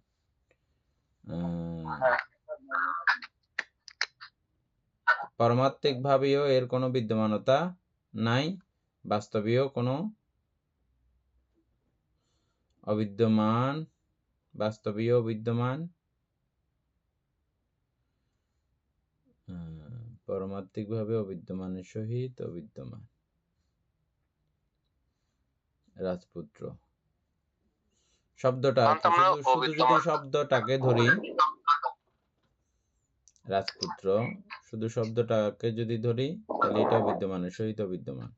পারমাত্মিক ভাবেও এর কোনো বিদ্যমানতা নাই, বাস্তবেও কোনো অবিদ্যমান, বাস্তবেও বিদ্যমান, পারমাত্মিক ভাবে অবিদ্যমানের সহিত অবিদ্যমান। রাজপুত্র শব্দটা শুধু যদি শব্দটাকে ধরি, রাজপুত্র শুধু শব্দটাকে যদি ধরি তাহলে এটা অবিদ্যমানের সহিত অবিদ্যমান।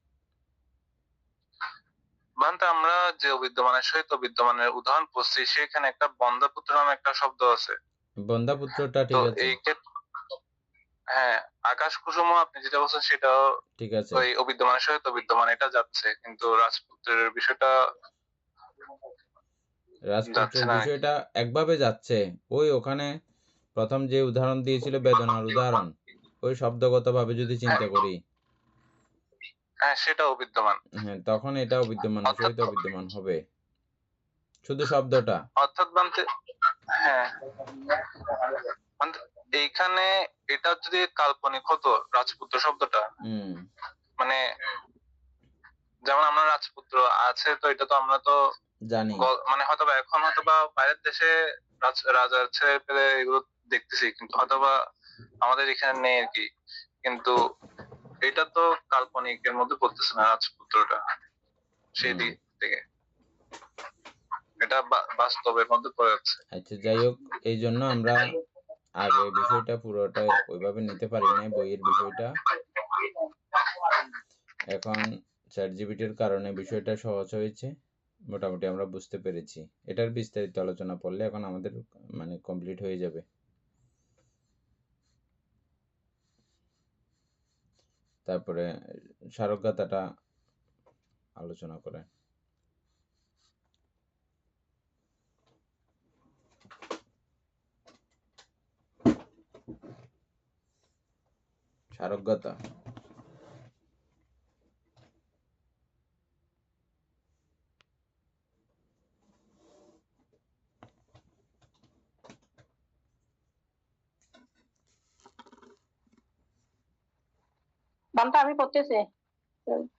আমরা যে অবিদ্যমানের সহিত বিদ্যমানের উদাহরণ পড়ছি সেখানে একটা বন্দাপুত্র নামে একটা শব্দ আছে। বন্দাপুত্রটা ঠিক আছে। হ্যাঁ, আকাশ কুসুম আপনি যেটা বলছেন সেটাও ঠিক আছে, ওই অবিদ্যমানের সহিত বিদ্যমান এটা যাচ্ছে, কিন্তু রাজপুত্রের বিষয়টা একভাবে যাচ্ছে। ওই ওখানে প্রথম যে উদাহরণ দিয়েছিল বেদনার উদাহরণ, ওই শব্দগতভাবে যদি চিন্তা করি, হ্যাঁ সেটা অবিদ্যমান। হ্যাঁ, তখন এটা অবিদ্যমানের সহিত অবিদ্যমান হবে, শুধু শব্দটা। অর্থাৎ হ্যাঁ, এইখানে এটা যদি কাল্পনিক হতো রাজপুত্র শব্দটা, মানে যেমন আমরা রাজপুত্র আছে তো এটা তো আমরা তো জানি, মানে হয়তোবা এখন হয়তোবা বাইরের দেশে রাজার ছেলে পেলে এগুলো দেখতেছি, কিন্তু হয়তোবা আমাদের এখানে নেই আর কি। কিন্তু এটা তো কাল্পনিকের মধ্যে পড়তেছে না রাজপুত্রটা, সেই দিক থেকে এটা বাস্তবের মধ্যে পড়ে যাচ্ছে। আচ্ছা, যাই হোক, এই জন্য আমরা আগে বিষয়টা পুরোটা ওইভাবে নিতে পারি না, বইয়ের বিষয়টা। এখন চ্যাটজিপিটির কারণে বিষয়টা সহজ হয়েছে, মোটামুটি আমরা বুঝতে পেরেছি। এটার বিস্তারিত আলোচনা পড়লে এখন আমাদের মানে কমপ্লিট হয়ে যাবে। তারপরে সারজ্ঞতাটা আলোচনা করে। সারজ্ঞতা বানটা আমি পড়তেছি,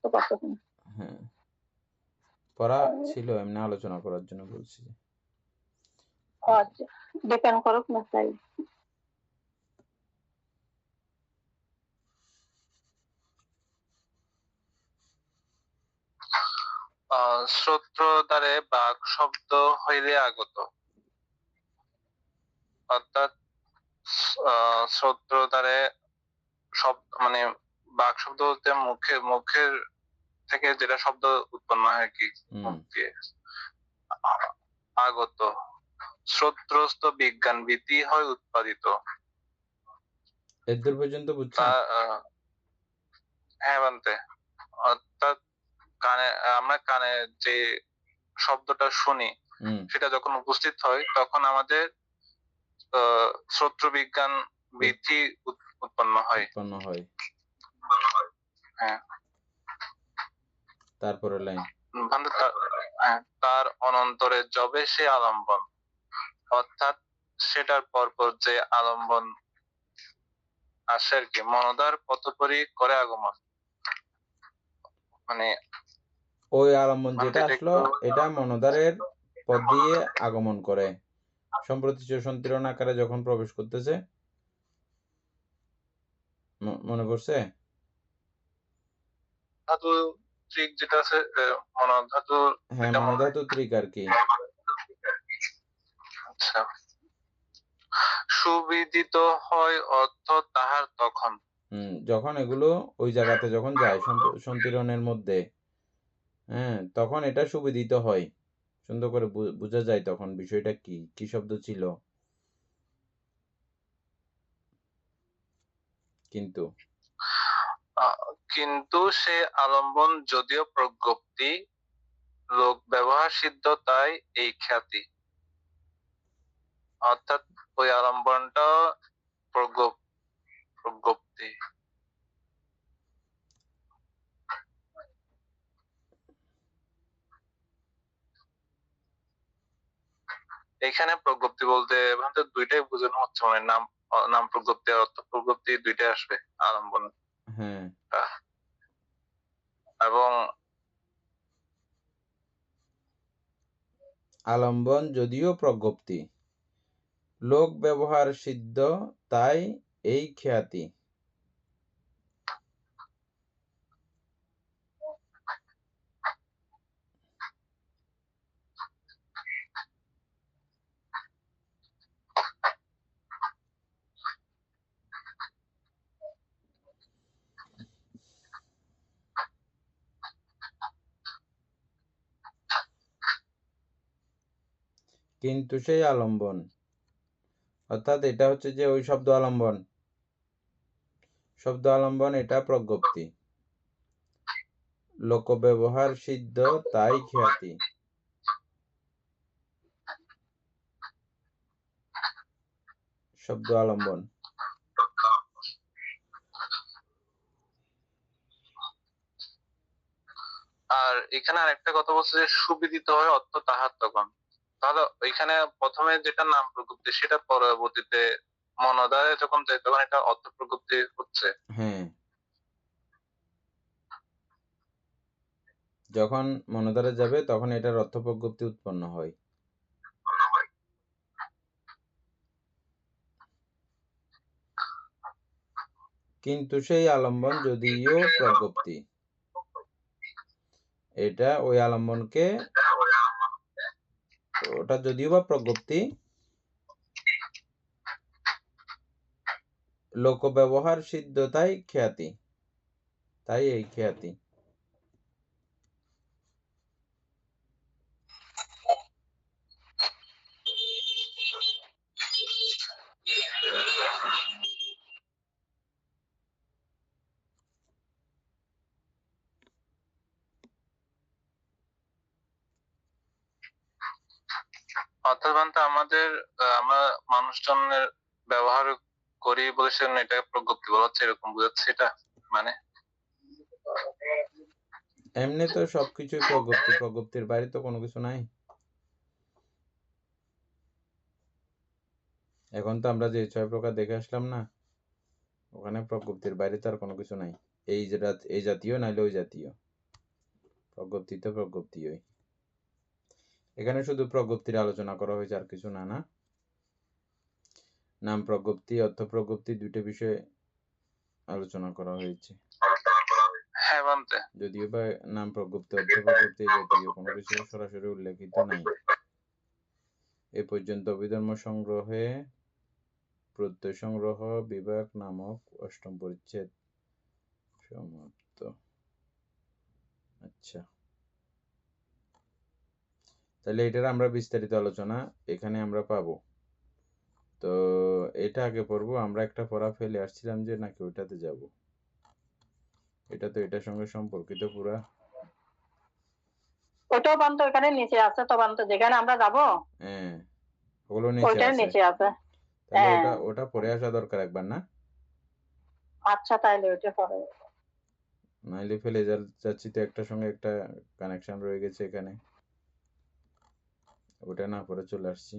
তো করতেছি না। হ্যাঁ, পড়া ছিল, এমনি আলোচনা করার জন্য বলছি। আচ্ছা, ডিপেন্ড করুক না তাই। শ্রোত্র দ্বারে বাক শব্দ হইলে আগত, অর্থাৎ শ্রোত্র দ্বারে শব্দ মানে বাক শব্দ বলতে মুখের থেকে যেটা শব্দ উৎপন্ন হয় কি, মুখ দিয়ে আগত, শ্রোত্রস্থ বিজ্ঞান ভীতি হয় উৎপাদিত। এদূর পর্যন্ত বুঝছেন? হ্যাঁ বানতে, অর্থাৎ কানে, আমরা কানে যে শব্দটা শুনি সেটা যখন উপস্থিত হয় তখন আমাদের শ্রোত্র বিজ্ঞান ভীতি উৎপন্ন হয়। হ্যাঁ, তারপরে লাইন, তার অনন্তরে যবে সে আলম্বন, অর্থাৎ সেটার পরপর যে আলম্বন আসে আর কি, মনদার পথপরি করে আগমন, মানে ওই আলম্বন যেটা আসলো এটা মনোদারের পথ দিয়ে আগমন করে, সম্প্রতি সন্তিরণ আকারে যখন প্রবেশ করতেছে, মনে পড়ছে? ধাতু ত্রিক যেটা আছে, মনোধাতু, হ্যাঁ মনোধাতু ত্রিক আর কি। আচ্ছা, সুবিদিত হয় অর্থ তাহার তখন, যখন এগুলো ওই জায়গাতে যখন যায় সন্তিরণের মধ্যে, হ্যাঁ তখন এটা সুবিদিত হয়, সুন্দর করে বোঝা যায় তখন বিষয়টা কি কি শব্দ ছিল। কিন্তু সে আলম্বন যদিও প্রজ্ঞপ্তি, লোক ব্যবহার সিদ্ধ, তাই এই খ্যাতি, অর্থাৎ ওই আলম্বনটা প্রজ্ঞপ্তি। এখানে প্রজ্ঞপ্তি বলতে দুইটাই বোঝানো হচ্ছে, মানে নাম প্রজ্ঞপ্তি আর অর্থ প্রজ্ঞপ্তি দুইটাই আসবে আলম্বন। এবং আলম্বন যদিও প্রজ্ঞপ্তি, লোক ব্যবহার সিদ্ধ, তাই এই খ্যাতি। কিন্তু সেই আলম্বন, অর্থাৎ এটা হচ্ছে যে ওই শব্দ আলম্বন এটা প্রজ্ঞপ্তি, লোক ব্যবহার সিদ্ধ, তাই খ্যাতি। শব্দ আলম্বন। আর এখানে আরেকটা কথা বলছে যে সুবিদিত হয় অর্থ তাহার তখন, তাহলে ওইখানে প্রথমে যেটা নাম প্রজ্ঞপ্তি সেটা পরবর্তীতে মনোদারে যখন যায় তখন এটা অর্থ প্রজ্ঞপ্তি হচ্ছে। হ্যাঁ, যখন মনোদারে যাবে তখন এটার অর্থ প্রজ্ঞপ্তি উৎপন্ন হয়। কিন্তু সেই আলম্বন যদিও প্রজ্ঞপ্তি, এটা ওই আলম্বনকে, ওটা যদিও বা প্রজ্ঞপ্তি, লোক ব্যবহার সিদ্ধ, তাই খ্যাতি, তাই এই খ্যাতি। অর্থাৎ আমাদের আমরা মানুষজনের ব্যবহার করি বলেছেন, এটা প্রজ্ঞপ্তি বলা হচ্ছে, এরকম বুঝাচ্ছে এটা, মানে এমনি তো সবকিছুই প্রজ্ঞপ্তি, প্রজ্ঞপ্তির বাইরে তো কোনো কিছু নাই। এখন তো আমরা যে 6 প্রকার দেখে আসলাম না, ওখানে প্রজ্ঞপ্তির বাইরে তো আর কোনো কিছু নাই। এই জাতীয় নাইলে ওই জাতীয়, প্রজ্ঞপ্তি তো প্রজ্ঞপ্তিই। এখানে শুধু প্রজ্ঞপ্তির আলোচনা করা হয়েছে, আর কিছু না। না, নাম প্রজ্ঞপ্তি, অর্থ প্রজ্ঞপ্তি দুইটা বিষয়ে আলোচনা করা হয়েছে। হ্যাঁ বান্তে, যদিও বা নাম প্রজ্ঞপ্তি, অর্থ প্রজ্ঞপ্তি জাতীয় কোনো কিছু সরাসরি উল্লেখিত নাই। এ পর্যন্ত অভিধর্ম সংগ্রহে প্রত্যয় সংগ্রহ বিভাগ নামক 8ম পরিচ্ছেদ সমাপ্ত। আচ্ছা, তাহলে এটার আমরা বিস্তারিত আলোচনা এখানে আমরা পাবো। তো এটা আগে পড়বো। আমরা একটা পড়া ফেলে আসছিলাম যে নাকি ওইটাতে যাব, এটা তো এটার সঙ্গে সম্পর্কিত পুরা। ওটাও বান্ত এখানে নিচে আছে তো বান্ত, যেখানে আমরা যাব হ্যাঁ, ওগুলো নিচে ওইটার আছে। নিচে আছে। তাহলে ওটা পড়ে আসা দরকার একবার, না? আচ্ছা, তাইলে ওইটা পরে। নাইলে ফেলে যাচ্ছি তো, একটার সঙ্গে একটা কানেকশন রয়ে গেছে এখানে, ওটা না পড়ে চলে আসছি।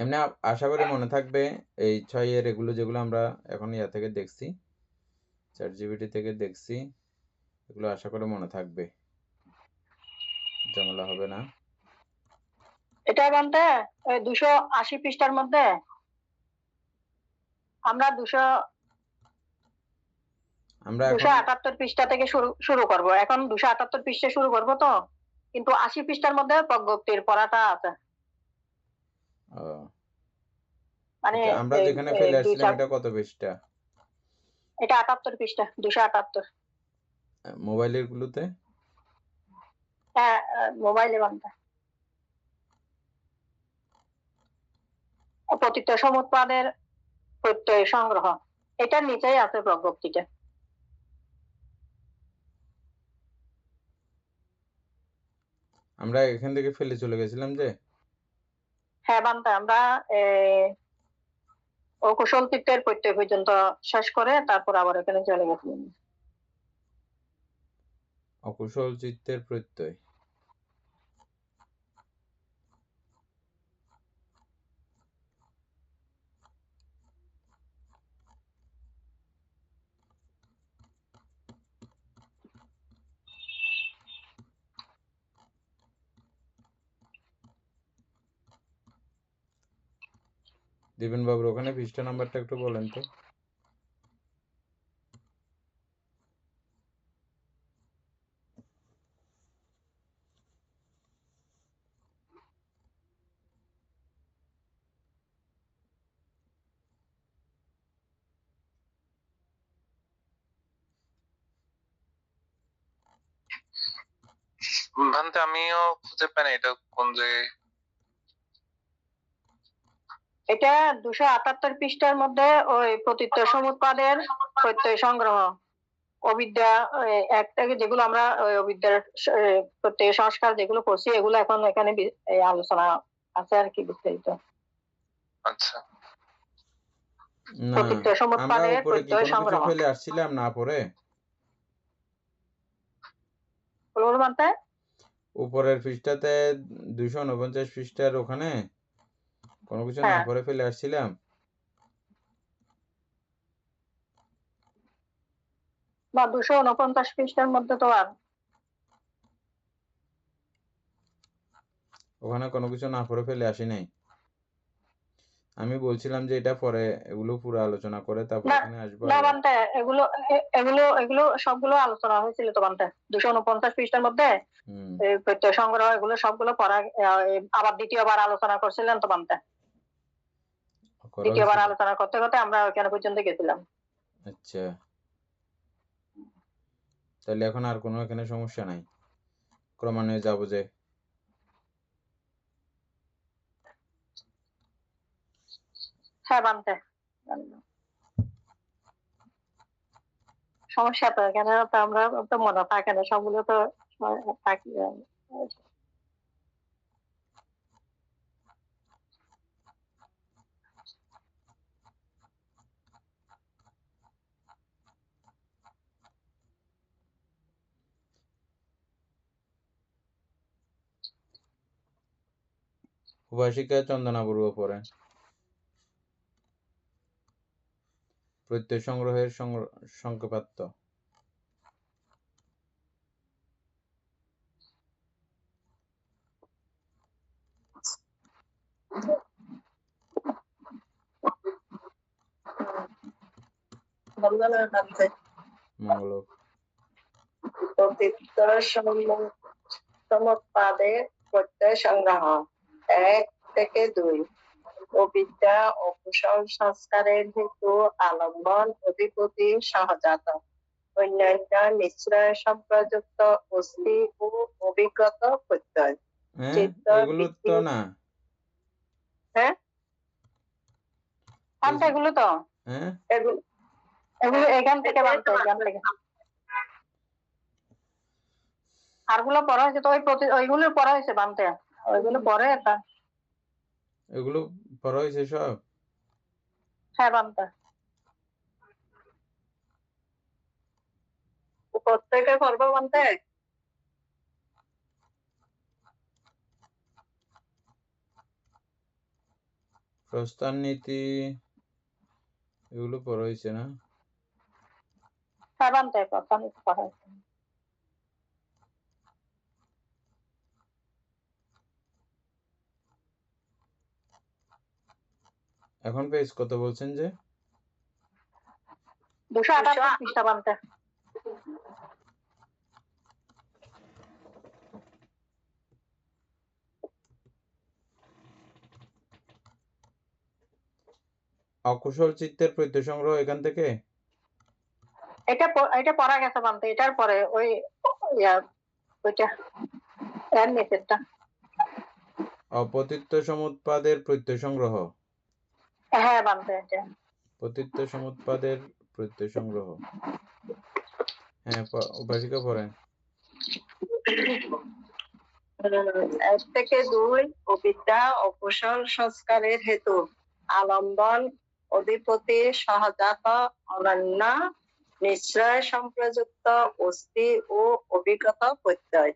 এমনি আশা করি মনে থাকবে এই 6 এর এগুলো, যেগুলো আমরা এখন ইয়া থেকে দেখছি, ChatGPT থেকে দেখছি, এগুলো আশা করি মনে থাকবে, ঝামেলা হবে না। এটা বান্তে 280 পৃষ্ঠার মধ্যে আমরা 278 পৃষ্ঠা থেকে শুরু করব। এখন 278 পৃষ্ঠা শুরু করব তো, কিন্তু 80 পৃষ্ঠার মধ্যে প্রজ্ঞপ্তির পড়াটা আছে। মানে আমরা যেখানে ফেলে আসছিলাম এটা কত পৃষ্ঠা? এটা 78 পৃষ্ঠা, 278। মোবাইলের গুলোতে? হ্যাঁ, মোবাইলে বান্তে প্রত্যয় সমুৎপাদের প্রত্যয় সংগ্রহ, এটার নিচেই আছে প্রজ্ঞপ্তিটা। আমরা এখান থেকে ফেলে চলে গেছিলাম যে। হ্যাঁ বান্তে, আমরা অকুশল চিত্তের প্রত্যয় পর্যন্ত শেষ করে তারপর আবার এখানে চলে গেছিলাম। অকুশল চিত্তের প্রত্যয়, দিবেন বাবুর ওখানে পৃষ্ঠা নাম্বারটা একটু বলেন তো। বান্তে আমিও খুঁজে পাই না এটা কোন জায়গায়। এটা 278 পৃষ্ঠার মধ্যে ওই প্রত্যয় সমুৎপাদের প্রত্যয় সংগ্রহ, অবিদ্যা এক থেকে যেগুলো আমরা ওই অবিদ্যার প্রত্যয় সংস্কার যেগুলো করছি, এগুলো এখন এখানে আলোচনা আছে আর কি, বিস্তারিত। আচ্ছা, প্রত্যয় সমুৎপাদের আমরা উপরে কি প্রত্যয় কোনো কিছু সংগ্রহ ফেলে আসছিলাম না পড়ে? বলতে উপরের পৃষ্ঠাতে 249 পৃষ্ঠার ওখানে কোনো কিছু না পড়ে ফেলে আসছিলাম। বা 249 পৃষ্ঠার মধ্যে তো আর ওখানে কোনো কিছু না পড়ে ফেলে আসি নাই। আমি বলছিলাম যে এটা পরে এগুলো পুরো আলোচনা করে তারপর এখানে আসবো। না বান্তে, এগুলো এগুলো এগুলো সবগুলো আলোচনা হয়েছিল তো বান্তে 249 পৃষ্ঠার মধ্যে প্রত্যয় সংগ্রহ, এগুলো সবগুলো পড়া আবার দ্বিতীয়বার আলোচনা করছিলেন তো বান্তে। দ্বিতীয়বার আলোচনা করতে করতে আমরা ওখানে পর্যন্ত গেছিলাম। আচ্ছা, তাহলে এখন আর কোনো এখানে সমস্যা নাই, ক্রমান্বয়ে যাবো যে। হ্যাঁ বান্তে, সমস্যা তো এখানে তো আমরা তো মনে থাকে না, সবগুলো তো থাকি। উপাসিকা চন্দনা বড়ুয়া পড়েন। প্রত্যয় সংগ্রহের সংক্ষেপার্থ। মঙ্গলক। প্রত্যয় সমুৎপাদে প্রত্যয় সংগ্রহ 1 থেকে 2। অবিদ্যা ও কুশল সংস্কারের হেতু আলম্বন অধিপতি সহজাত অন্যান্য নিশ্চয় সম্প্রযুক্ত অস্থি ও অভিজ্ঞত প্রত্যয়। এগুলো তো না। হ্যাঁ, এগুলো তো এগুলো এখান থেকে বানতে, এখান থেকে। আরগুলো পড়া হয়েছে তো, ওইগুলো পড়া হয়েছে বানতে, ওইগুলো পরে এটা। এগুলো পড়া হয়েছে সব? হ্যাঁ, বানতে প্রত্যেকে করবো বানতে। প্রস্থান নীতি এগুলো পড়া হয়েছে না? হ্যাঁ, বানতে প্রস্থান নীতি পড়া হয়েছে। এখন পেজ কত বলছেন যে? 278 পৃষ্ঠা বানতে। অকুশল চিত্তের প্রত্যয় সংগ্রহ এখান থেকে? এটা পড়া গেছে বানতে, এটার পরে ওই ওইটা এর নিচেরটা। অপতিত্ব সমুৎপাদের প্রত্যয় সংগ্রহ। হ্যাঁ, বানতে এটা। পতিত্ব সমুৎপাদের প্রত্যয় সংগ্রহ। হ্যাঁ, উপাসিকা পড়েন। 1 থেকে 2 অবিদ্যা ও কুশল সংস্কারের হেতু আলম্বন অধিপতি সহজাত অনন্য নিশ্চয় সম্প্রযুক্ত অস্থি ও অভিজ্ঞত প্রত্যয়।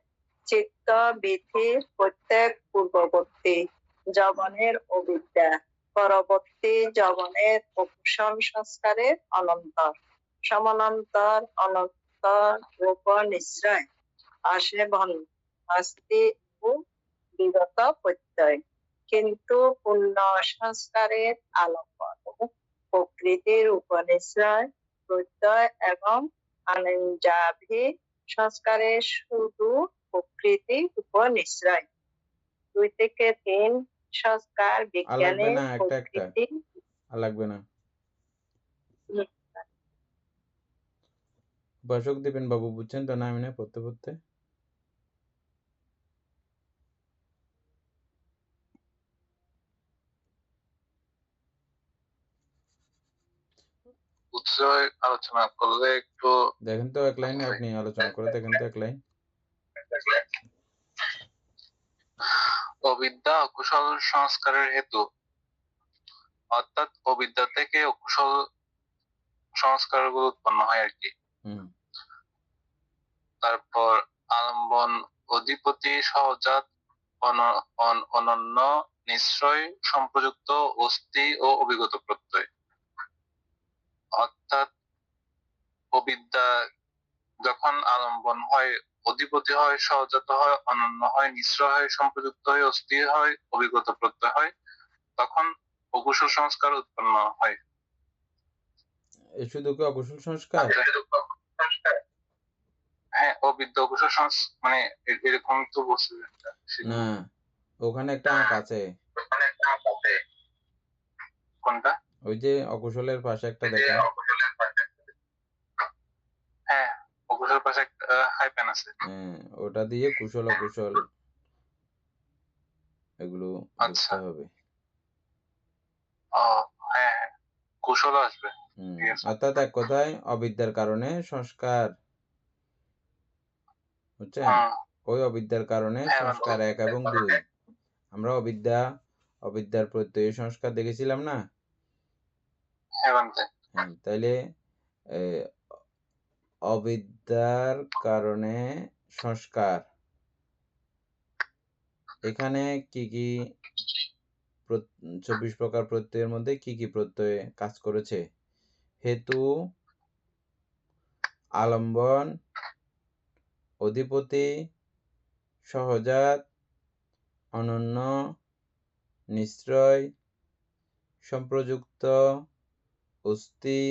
চিত্ত বিধির প্রত্যেক পূর্ববর্তী যবনের অবিদ্যা পরবর্তী যবনের অকুশল সংস্কারের অনন্তর সমানান্তর অনন্তর রূপ নিশ্চয় আশেবন আস্তি ও বিগত প্রত্যয়। কিন্তু পূর্ণ সংস্কারের আলম্বন প্রকৃতির উপনিশ্রয় প্রত্যয় এবং আনঞ্জাভি সংস্কারের শুধু প্রকৃতি উপনিশ্রয়। 2 থেকে 3 সংস্কার বিজ্ঞানের প্রকৃতি। লাগবে না। উপাসক দীপেন বাবু বুঝছেন তো না? আমি না পড়তে পড়তে আলোচনা করলে একটু দেখেন তো, এক লাইনে আপনি আলোচনা করে দেখেন তো, এক লাইন। অবিদ্যা অকুশল সংস্কারের হেতু, অর্থাৎ অবিদ্যা থেকে অকুশল সংস্কারগুলো উৎপন্ন হয় আর কি। তারপর আলম্বন অধিপতি সহজাত অনন্য নিশ্চয় সম্প্রযুক্ত অস্থি ও অভিগত প্রত্যয়। অর্থাৎ অবিদ্যা যখন আলম্বন হয়, অধিপতি হয়, সহজাত হয়, অনন্য হয়, নিশ্চয় হয়, সম্প্রযুক্ত হয়, অস্থি হয়, অভিগত প্রত্যয় হয়, তখন অকুশল সংস্কার উৎপন্ন হয়। এই শুধু কি অকুশল সংস্কার? হ্যাঁ, অবিদ্যা অকুশল মানে এরকম তো বলছে না, ওখানে একটা আঁক আছে। কোনটা? ওই যে অকুশলের পাশে একটা দেখেন। হ্যাঁ, অকুশলের পাশে একটা হাইফেন আছে। হ্যাঁ, ওটা দিয়ে কুশল অকুশল এগুলো বুঝতে হবে। হ্যাঁ, কুশল আসবে। অর্থাৎ এক কথায় অবিদ্যার কারণে সংস্কার, বুঝছেন? ওই অবিদ্যার কারণে সংস্কার 1 এবং 2। আমরা অবিদ্যার প্রত্যয় সংস্কার দেখেছিলাম না? হ্যাঁ, তাইলে অবিদ্যার কারণে সংস্কার, এখানে কি কি 24 প্রকার প্রত্যয়ের মধ্যে কি কি প্রত্যয় কাজ করেছে? হেতু, আলম্বন, অধিপতি, সহজাত, অনন্য, নিশ্রয়, সম্প্রযুক্ত, অস্থি,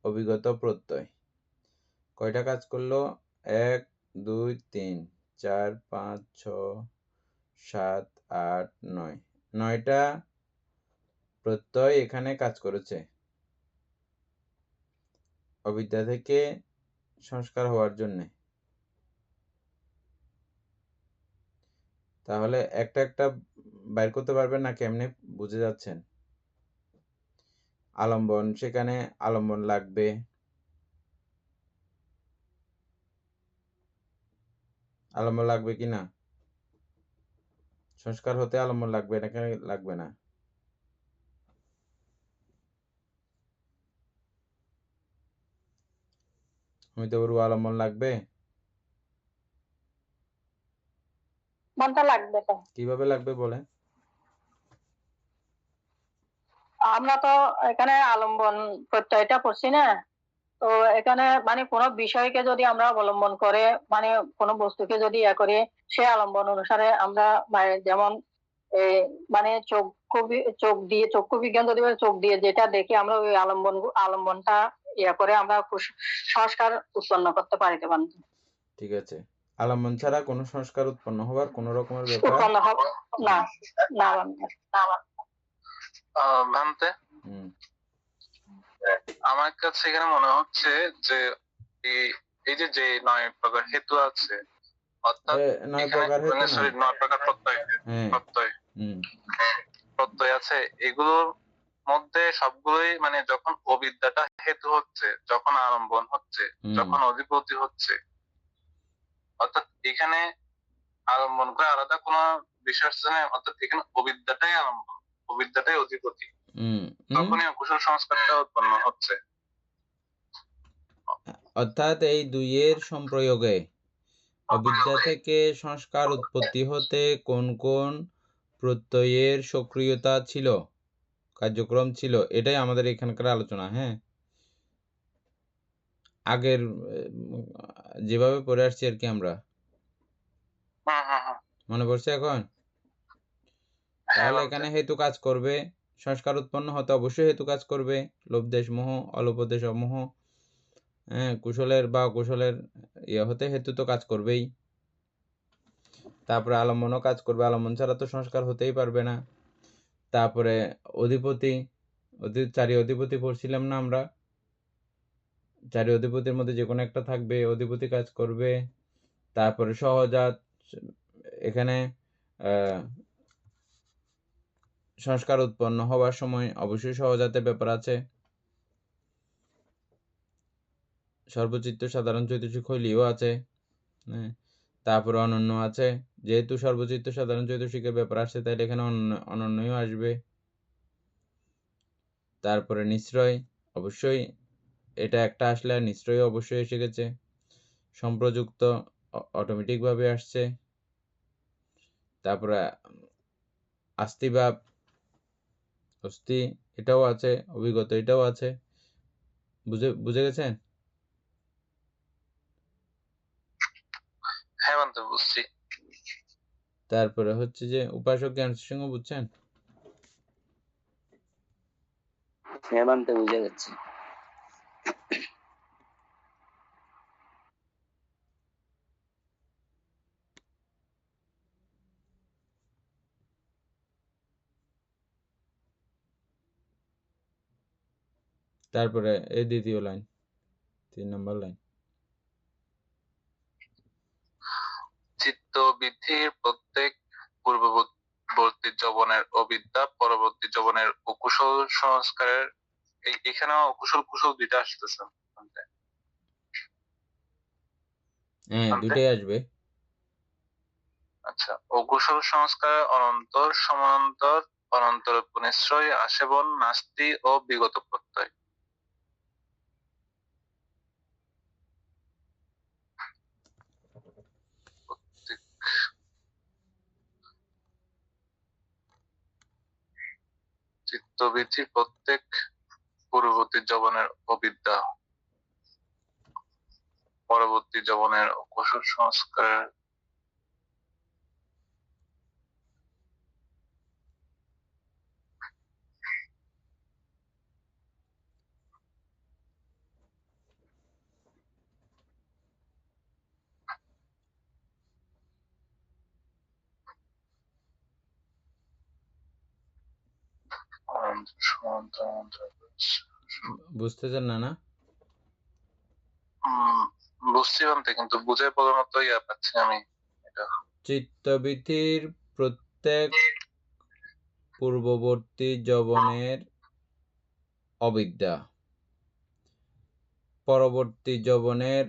অভিগত প্রত্যয়। কয়টা কাজ করলো? 1 2 3 4 5 6 7 8 9, 9টা প্রত্যয় এখানে কাজ করেছে অবিদ্যা থেকে সংস্কার হওয়ার জন্য। তাহলে একটা একটা বাইর করতে পারবেন না? কেমনে বুঝে যাচ্ছেন? আলম্বন, সেখানে আলম্বন লাগবে। আলম্বন লাগবে কি না? সংস্কার হতে আলম্বন লাগবে নাকি লাগবে না? আমি তো বলবো আলম্বন লাগবে। মনটা লাগবে তো। কিভাবে লাগবে বলেন? আমরা তো এখানে আলম্বন প্রত্যয়টা পড়ছি না, তো এখানে মানে কোনো বিষয়কে যদি আমরা অবলম্বন করে মানে কোনো বস্তুকে যদি ইয়া করি, সে আলম্বন অনুসারে আমরা যেমন মানে চক্ষু বিজ্ঞান যদি চোখ দিয়ে যেটা দেখি আমরা ওই আলম্বনটা ইয়া করে আমরা সংস্কার উৎপন্ন করতে পারিতে পারি। ঠিক আছে, আলম্বন ছাড়া কোনো সংস্কার উৎপন্ন হওয়ার কোনো রকমের ব্যাপার উৎপন্ন হবে না। না না ভান্তে আমার কাছে এখানে মনে হচ্ছে যে এই যে যে 9 প্রকার হেতু আছে, অর্থাৎ 9 প্রকার হেতু না, 9 প্রকার প্রত্যয় আছে, এগুলোর মধ্যে সবগুলোই মানে যখন অবিদ্যাটা হেতু হচ্ছে, যখন আলম্বন হচ্ছে, যখন অধিপতি হচ্ছে, অর্থাৎ এখানে আলম্বন করে আলাদা কোনো বিষয় আসছে না, অর্থাৎ এখানে অবিদ্যাটাই আলম্বন, অবিদ্যাটাই অধিপতি, তখনই কুশল সংস্কারটা উৎপন্ন হচ্ছে। অর্থাৎ এই দুইয়ের সম্প্রয়োগে অবিদ্যা থেকে সংস্কার উৎপত্তি হতে কোন কোন প্রত্যয়ের সক্রিয়তা ছিল, কার্যক্রম ছিল, এটাই আমাদের এখানকার আলোচনা। হ্যাঁ, আগের যেভাবে পড়ে আসছি আর কি আমরা, মনে পড়ছে এখন? তাহলে এখানে হেতু কাজ করবে, সংস্কার উৎপন্ন হতে অবশ্যই হেতু কাজ করবে, লোভ দেশ মোহ, অলোপ দেশ অমোহ। হ্যাঁ, কুশলের বা অকুশলের ইয়ে হতে হেতু তো কাজ করবেই। তারপরে আলম্বনও কাজ করবে, আলম্বন ছাড়া তো সংস্কার হতেই পারবে না। তারপরে অধিপতি, চারি অধিপতি পড়ছিলাম না আমরা? চারি অধিপতির মধ্যে যে কোনো একটা থাকবে, অধিপতি কাজ করবে। তারপরে সহজাত, এখানে সংস্কার উৎপন্ন হওয়ার সময় অবশ্যই সহজাতের ব্যাপার আছে। সর্বচিত্ত সাধারণ চৈতসিক হইলেও আছে। হ্যাঁ, তারপরে অনন্য আছে, যেহেতু সর্বচিত্ত সাধারণ চৈতসিকের ব্যাপার আসছে তাইলে এখানে অনন্যও আসবে। তারপরে নিশ্রয়, অবশ্যই এটা একটা আসলে আর নিশ্চয়ই অবশ্যই এসে গেছে। সম্প্রযুক্ত অটোমেটিকভাবে আসছে। তারপরে আস্তিভাব, অস্থি, এটাও আছে, অভিগত এটাও আছে। বুঝে গেছেন? হ্যাঁ বন্ধু, বুঝছি। তারপরে হচ্ছে যে উপাসক জ্ঞান সঙ্গ, বুঝছেন? হ্যাঁ মানতে বুঝে যাচ্ছে। তারপরে এই দ্বিতীয় লাইন, 3 নম্বর লাইন, চিত্তবৃত্তির প্রত্যেক পূর্ববর্তী যৌবনের অবিদ্যা পরবর্তী যৌবনের অকুশল সংস্কারের, এখানেও অকুশল কুশল দুইটা আসতেছে। হ্যাঁ, দুইটাই আসবে। আচ্ছা, অকুশল সংস্কারের অনন্তর সমান্তর অনন্তর পুনিশ্রয় আসেবন নাস্তি ও বিগত প্রত্যয়। চিত্তবৃত্তির প্রত্যেক পূর্ববর্তী যবনের অবিদ্যা, পরবর্তী যবনের অকুশল সংস্কারের বুঝতেছেন না? না বুঝছি বলতে, কিন্তু বুঝে বলার মতো পাচ্ছি আমি এটা। চিত্তবৃত্তির প্রত্যেক পূর্ববর্তী যবনের অবিদ্যা, পরবর্তী যবনের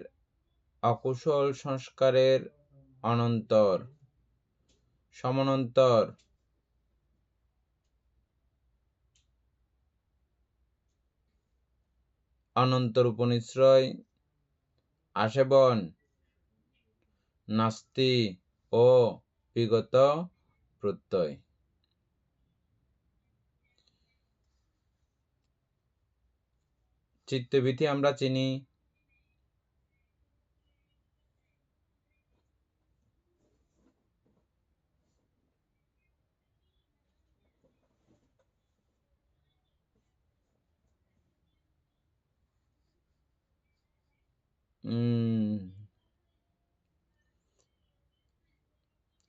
অকুশল সংস্কারের অনন্তর সমান্তর অনন্তর উপনিশ্রয় আসেবন নাস্তি ও বিগত প্রত্যয়। চিত্তবৃত্তি আমরা চিনি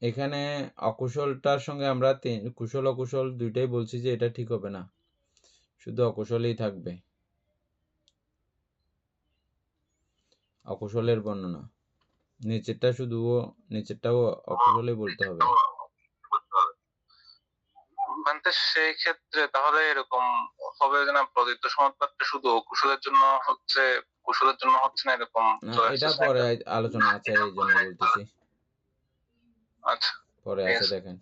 এখানে অকুশলটার সঙ্গে আমরা কুশল অকুশল দুইটাই বলছি যে এটা ঠিক হবে না, শুধু অকুশলেই থাকবে, অকুশলের বর্ণনা। নিচেরটাও অকুশলেই বলতে হবে। সেই ক্ষেত্রে তাহলে এরকম হবে যে না, প্রদত্ত সমাজপাঠটা শুধু কুশলের জন্য হচ্ছে, কুশলের জন্য হচ্ছে না, এরকম এটা পরে আলোচনা আছে, এই জন্য বলতেছি। আচ্ছা, পরে আছে দেখেন।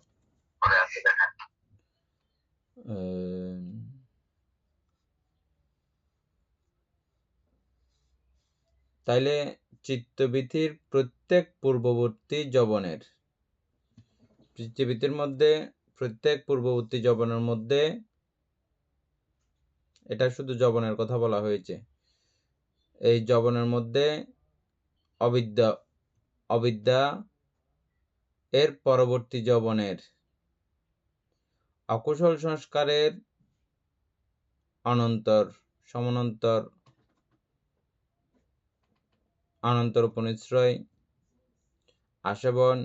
তাইলে চিত্তবৃত্তির প্রত্যেক পূর্ববর্তী যবনের, চিত্তবৃত্তির মধ্যে প্রত্যেক পূর্ববর্তী যবনের মধ্যে, এটা শুধু যবনের কথা বলা হয়েছে, এই যবনের মধ্যে অবিদ্যা এর পরবর্তী যবনের অকুশল সংস্কারের অনন্তর সমান্তর অনন্তর উপনিশ্রয় আসেবন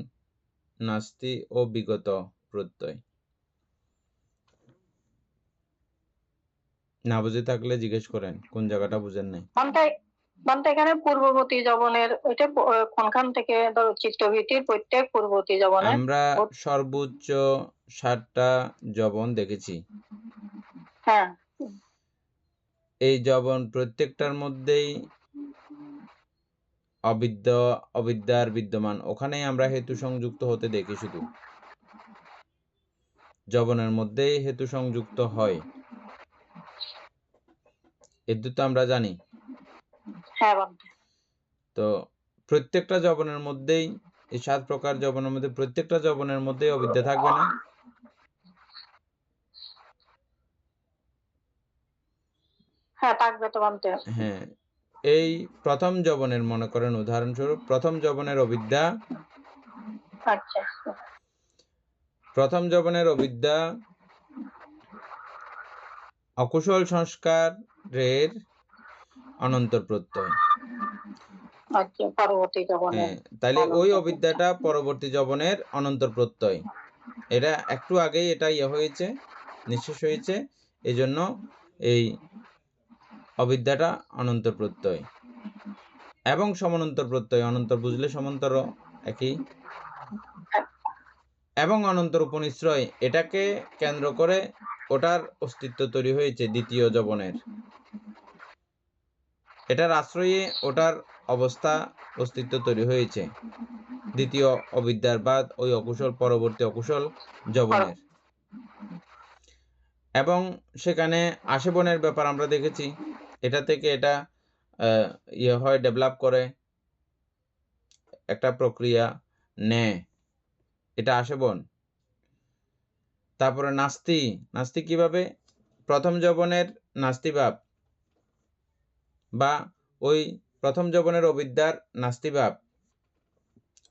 নাস্তি ও বিগত প্রত্যয়। না বুঝে থাকলে জিজ্ঞেস করেন কোন জায়গাটা বুঝেন নাই। এখানে পূর্ববর্তী যবনের ওইটা কোনখান থেকে চিত্তবৃত্তির প্রত্যেক পূর্ববর্তী যবনে আমরা সর্বোচ্চ 7টা যবন দেখেছি। হ্যাঁ, এই যবন প্রত্যেকটার মধ্যেই অবিদ্যার বিদ্যমান, ওখানেই আমরা হেতু সংযুক্ত হতে দেখি। শুধু যবনের মধ্যেই হেতু সংযুক্ত হয়, এদু তো আমরা জানি। তো প্রত্যেকটা যবনের মধ্যেই, এই 7 প্রকার যবনের মধ্যে প্রত্যেকটা যবনের মধ্যেই অবিদ্যা থাকবে না? হ্যাঁ, থাকবে তো বানতে। হ্যাঁ, এই প্রথম যবনের, মনে করেন উদাহরণস্বরূপ প্রথম যবনের অবিদ্যা, আচ্ছা, প্রথম যবনের অবিদ্যা অকুশল সংস্কারের অনন্তর প্রত্যয়। আচ্ছা, পরবর্তী যবনে। হ্যাঁ, তাহলে ওই অবিদ্যাটা পরবর্তী যবনের অনন্তর প্রত্যয়। এটা একটু আগেই এটা হয়েছে, নিঃশেষ হয়েছে, এই জন্য এই অবিদ্যাটা অনন্তর প্রত্যয় এবং সমান্তর প্রত্যয়। অনন্তর বুঝলে সমান্তর একই। এবং অনন্তর উপনিশ্রয়, এটাকে কেন্দ্র করে ওটার অস্তিত্ব তৈরি হয়েছে দ্বিতীয় যবনের। এটার আশ্রয়ে ওটার অস্তিত্ব তৈরি হয়েছে দ্বিতীয় অবিদ্যার বাদ ওই অকুশল পরবর্তী অকুশল যবনের। এবং সেখানে আশেবনের ব্যাপার আমরা দেখেছি, এটা থেকে এটা হয়, ডেভেলপ করে একটা প্রক্রিয়া নেয়, এটা আশেবন। তারপরে নাস্তি কিভাবে? প্রথম যবনের নাস্তি ভাব বা ওই প্রথম যবনের অবিদ্যার নাস্তিভাব,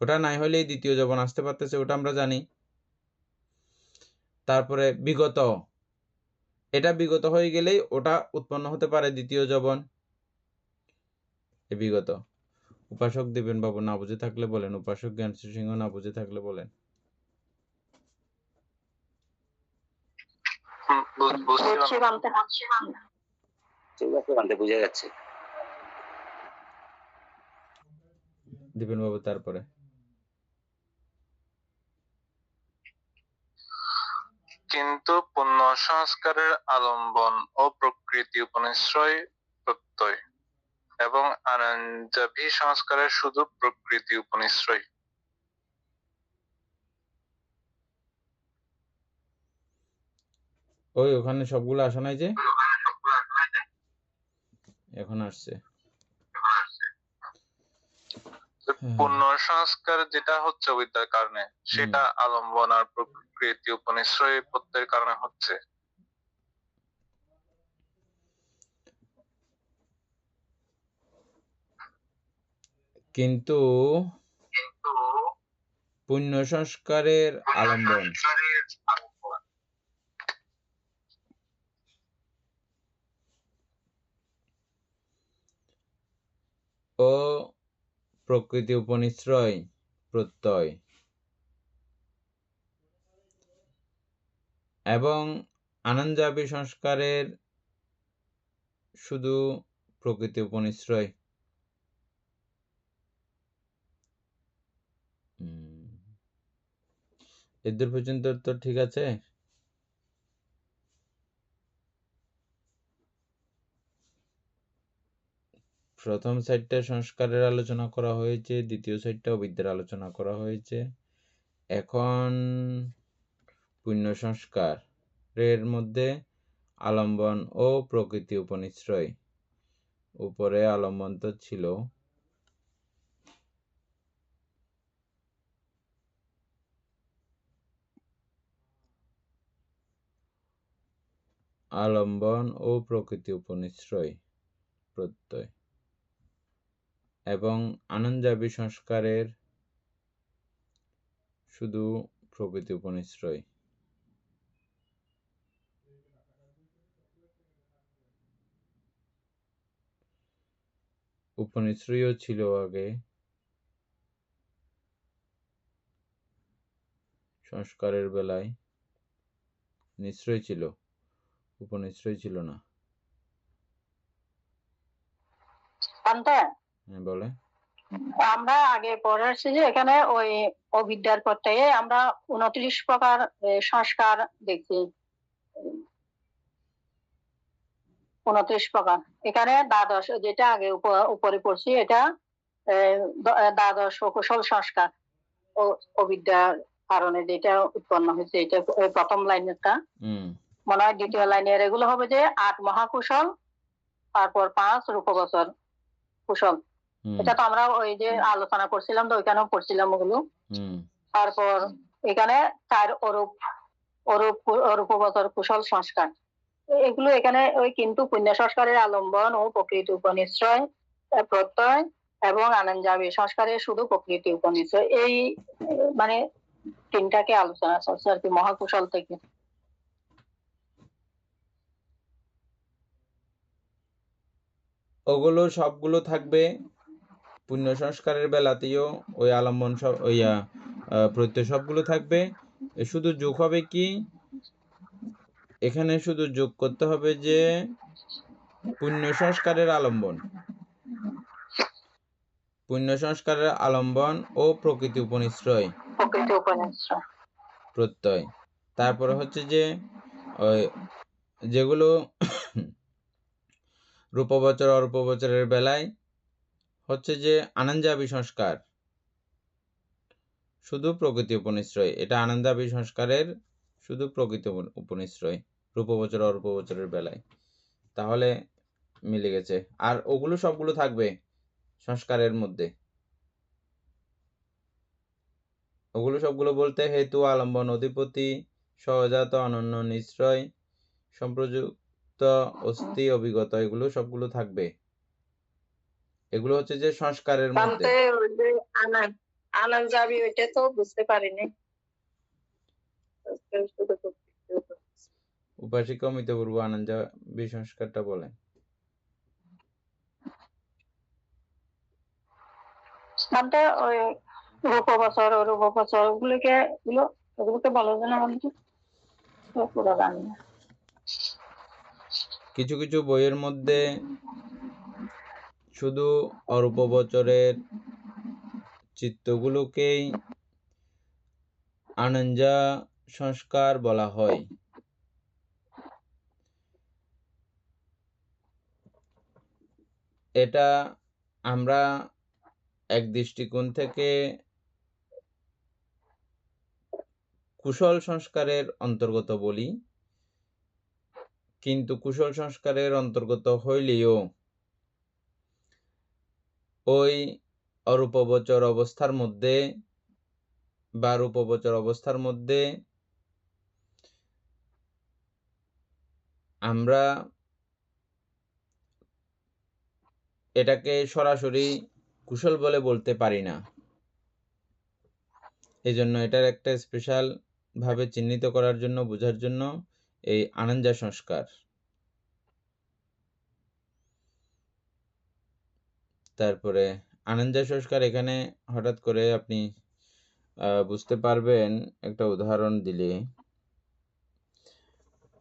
ওটা নাই হলেই দ্বিতীয় যবন আসতে পারতেছে, ওটা আমরা জানি। তারপরে বিগত, এটা বিগত হয়ে গেলেই ওটা উৎপন্ন হতে পারে দ্বিতীয় যবন, বিগত। উপাসক দিবেন বাবু না বুঝে থাকলে বলেন, উপাসক জ্ঞান সিংহ না বুঝে থাকলে বলেন। বুঝে যাচ্ছে দিবেন বাবু। তারপরে কিন্তু পুণ্য সংস্কারের আলম্বন ও প্রকৃতি উপনিশ্রয় প্রত্যয়, এবং আনঞ্জাভি সংস্কারের শুধু প্রকৃতি উপনিশ্রয়। ওই ওখানে সবগুলো আসা নাই যে, এখন আসছে। পুণ্য সংস্কার যেটা হচ্ছে অবিদ্যার কারণে, সেটা আলম্বন আর প্রকৃতি উপনিশ্রয় প্রত্যয়ের কারণে হচ্ছে। কিন্তু পুণ্য সংস্কারের আলম্বন ও প্রকৃতি উপনিশ্রয় প্রত্যয় এবং আনঞ্জাবি সংস্কারের শুধু প্রকৃতি উপনিশ্রয়। এদূর পর্যন্ত তো ঠিক আছে। প্রথম সাইডটা সংস্কারের আলোচনা করা হয়েছে, দ্বিতীয় সাইডটা অবিদ্যার আলোচনা করা হয়েছে। এখন পুণ্য সংস্কারের মধ্যে আলম্বন ও প্রকৃতি উপনিশ্রয়। উপরে আলম্বন তো ছিল, আলম্বন ও প্রকৃতি উপনিশ্রয় প্রত্যয় এবং আনঞ্জাবি সংস্কারের শুধু প্রকৃতি উপনিশ্রয়। উপনিশ্রয়ও ছিল আগে, সংস্কারের বেলায় নিশ্চয় ছিল, উপনিশ্রয় ছিল না। বলে আমরা আগে পড়ে আসছি যে এখানে ওই অবিদ্যার প্রত্যয়ে আমরা 29 প্রকার সংস্কার দেখছি, 29 প্রকার। এখানে দ্বাদশ, যেটা আগে উপরে পড়ছি, এটা দ্বাদশ কুশল সংস্কার ও অবিদ্যার কারণে যেটা উৎপন্ন হয়েছে, এটা প্রথম লাইনেরটা মনে হয়। দ্বিতীয় লাইনের এগুলো হবে যে 8 মহাকুশল, তারপর 5 রূপগোচর কুশল। এটা তো আমরা ওই যে আলোচনা করছিলাম, তো ওইখানেও পড়ছিলাম ওগুলো। তারপর এখানে 4 অরূপগোচর কুশল সংস্কার, এগুলো এখানে ওই কিন্তু পুণ্য সংস্কারের আলম্বন ও প্রকৃতি উপনিশ্রয় প্রত্যয় এবং আনঞ্জাবি সংস্কারের শুধু প্রকৃতি উপনিশ্রয়, এই মানে তিনটাকে আলোচনা চলছে আর কি মহাকুশল থেকে। ওগুলো সবগুলো থাকবে পুণ্য সংস্কারের বেলাতেও, ওই আলম্বন সব ওই প্রত্যয় সবগুলো থাকবে। শুধু যোগ হবে কি, এখানে শুধু যোগ করতে হবে যে পুণ্য সংস্কারের আলম্বন, পুণ্য সংস্কারের আলম্বন ও প্রকৃতি উপনিশ্রয় প্রত্যয়। তারপরে হচ্ছে যে ওই যেগুলো রূপবচর অরূপবচরের বেলায় হচ্ছে যে আনঞ্জাবি সংস্কার শুধু প্রকৃতি উপনিশ্রয়, এটা আনন্দাবি সংস্কারের শুধু প্রকৃতি উপনিশ্রয় রূপবচর অরূপবচরের বেলায়। তাহলে মিলে গেছে। আর ওগুলো সবগুলো থাকবে সংস্কারের মধ্যে। ওগুলো সবগুলো বলতে হেতু, আলম্বন, অধিপতি, সহজাত, অনন্য, নিশ্রয়, সম্প্রযুক্ত, অস্থি, অভিগত, এগুলো সবগুলো থাকবে। এগুলো হচ্ছে যে সংস্কারের মধ্যে। জানতে ওই যে আনান যাবি ওইটা তো বুঝতে পারিনি। উপাসিকা অমিতপূর্ব আনন্দা সংস্কারটা বলেন। জানতে ওই রূপবছর রূপবছর ওগুলোকে বলো যে না বন্ধু, পুরো গান না। কিছু কিছু বইয়ের মধ্যে শুধু অরূপ বছরের চিত্তগুলোকেই আনঞ্জা সংস্কার বলা হয়। এটা আমরা এক দৃষ্টিকোণ থেকে কুশল সংস্কারের অন্তর্গত বলি, কিন্তু কুশল সংস্কারের অন্তর্গত হইলেও ওই অরূপবচর অবস্থার মধ্যে বা রূপবচর অবস্থার মধ্যে আমরা এটাকে সরাসরি কুশল বলে বলতে পারি না। এই জন্য এটার একটা স্পেশাল ভাবে চিহ্নিত করার জন্য, বোঝার জন্য এই আনঞ্জা সংস্কার। তারপরে আনঞ্জা সংস্কার এখানে হঠাৎ করে আপনি বুঝতে পারবেন একটা উদাহরণ দিলে।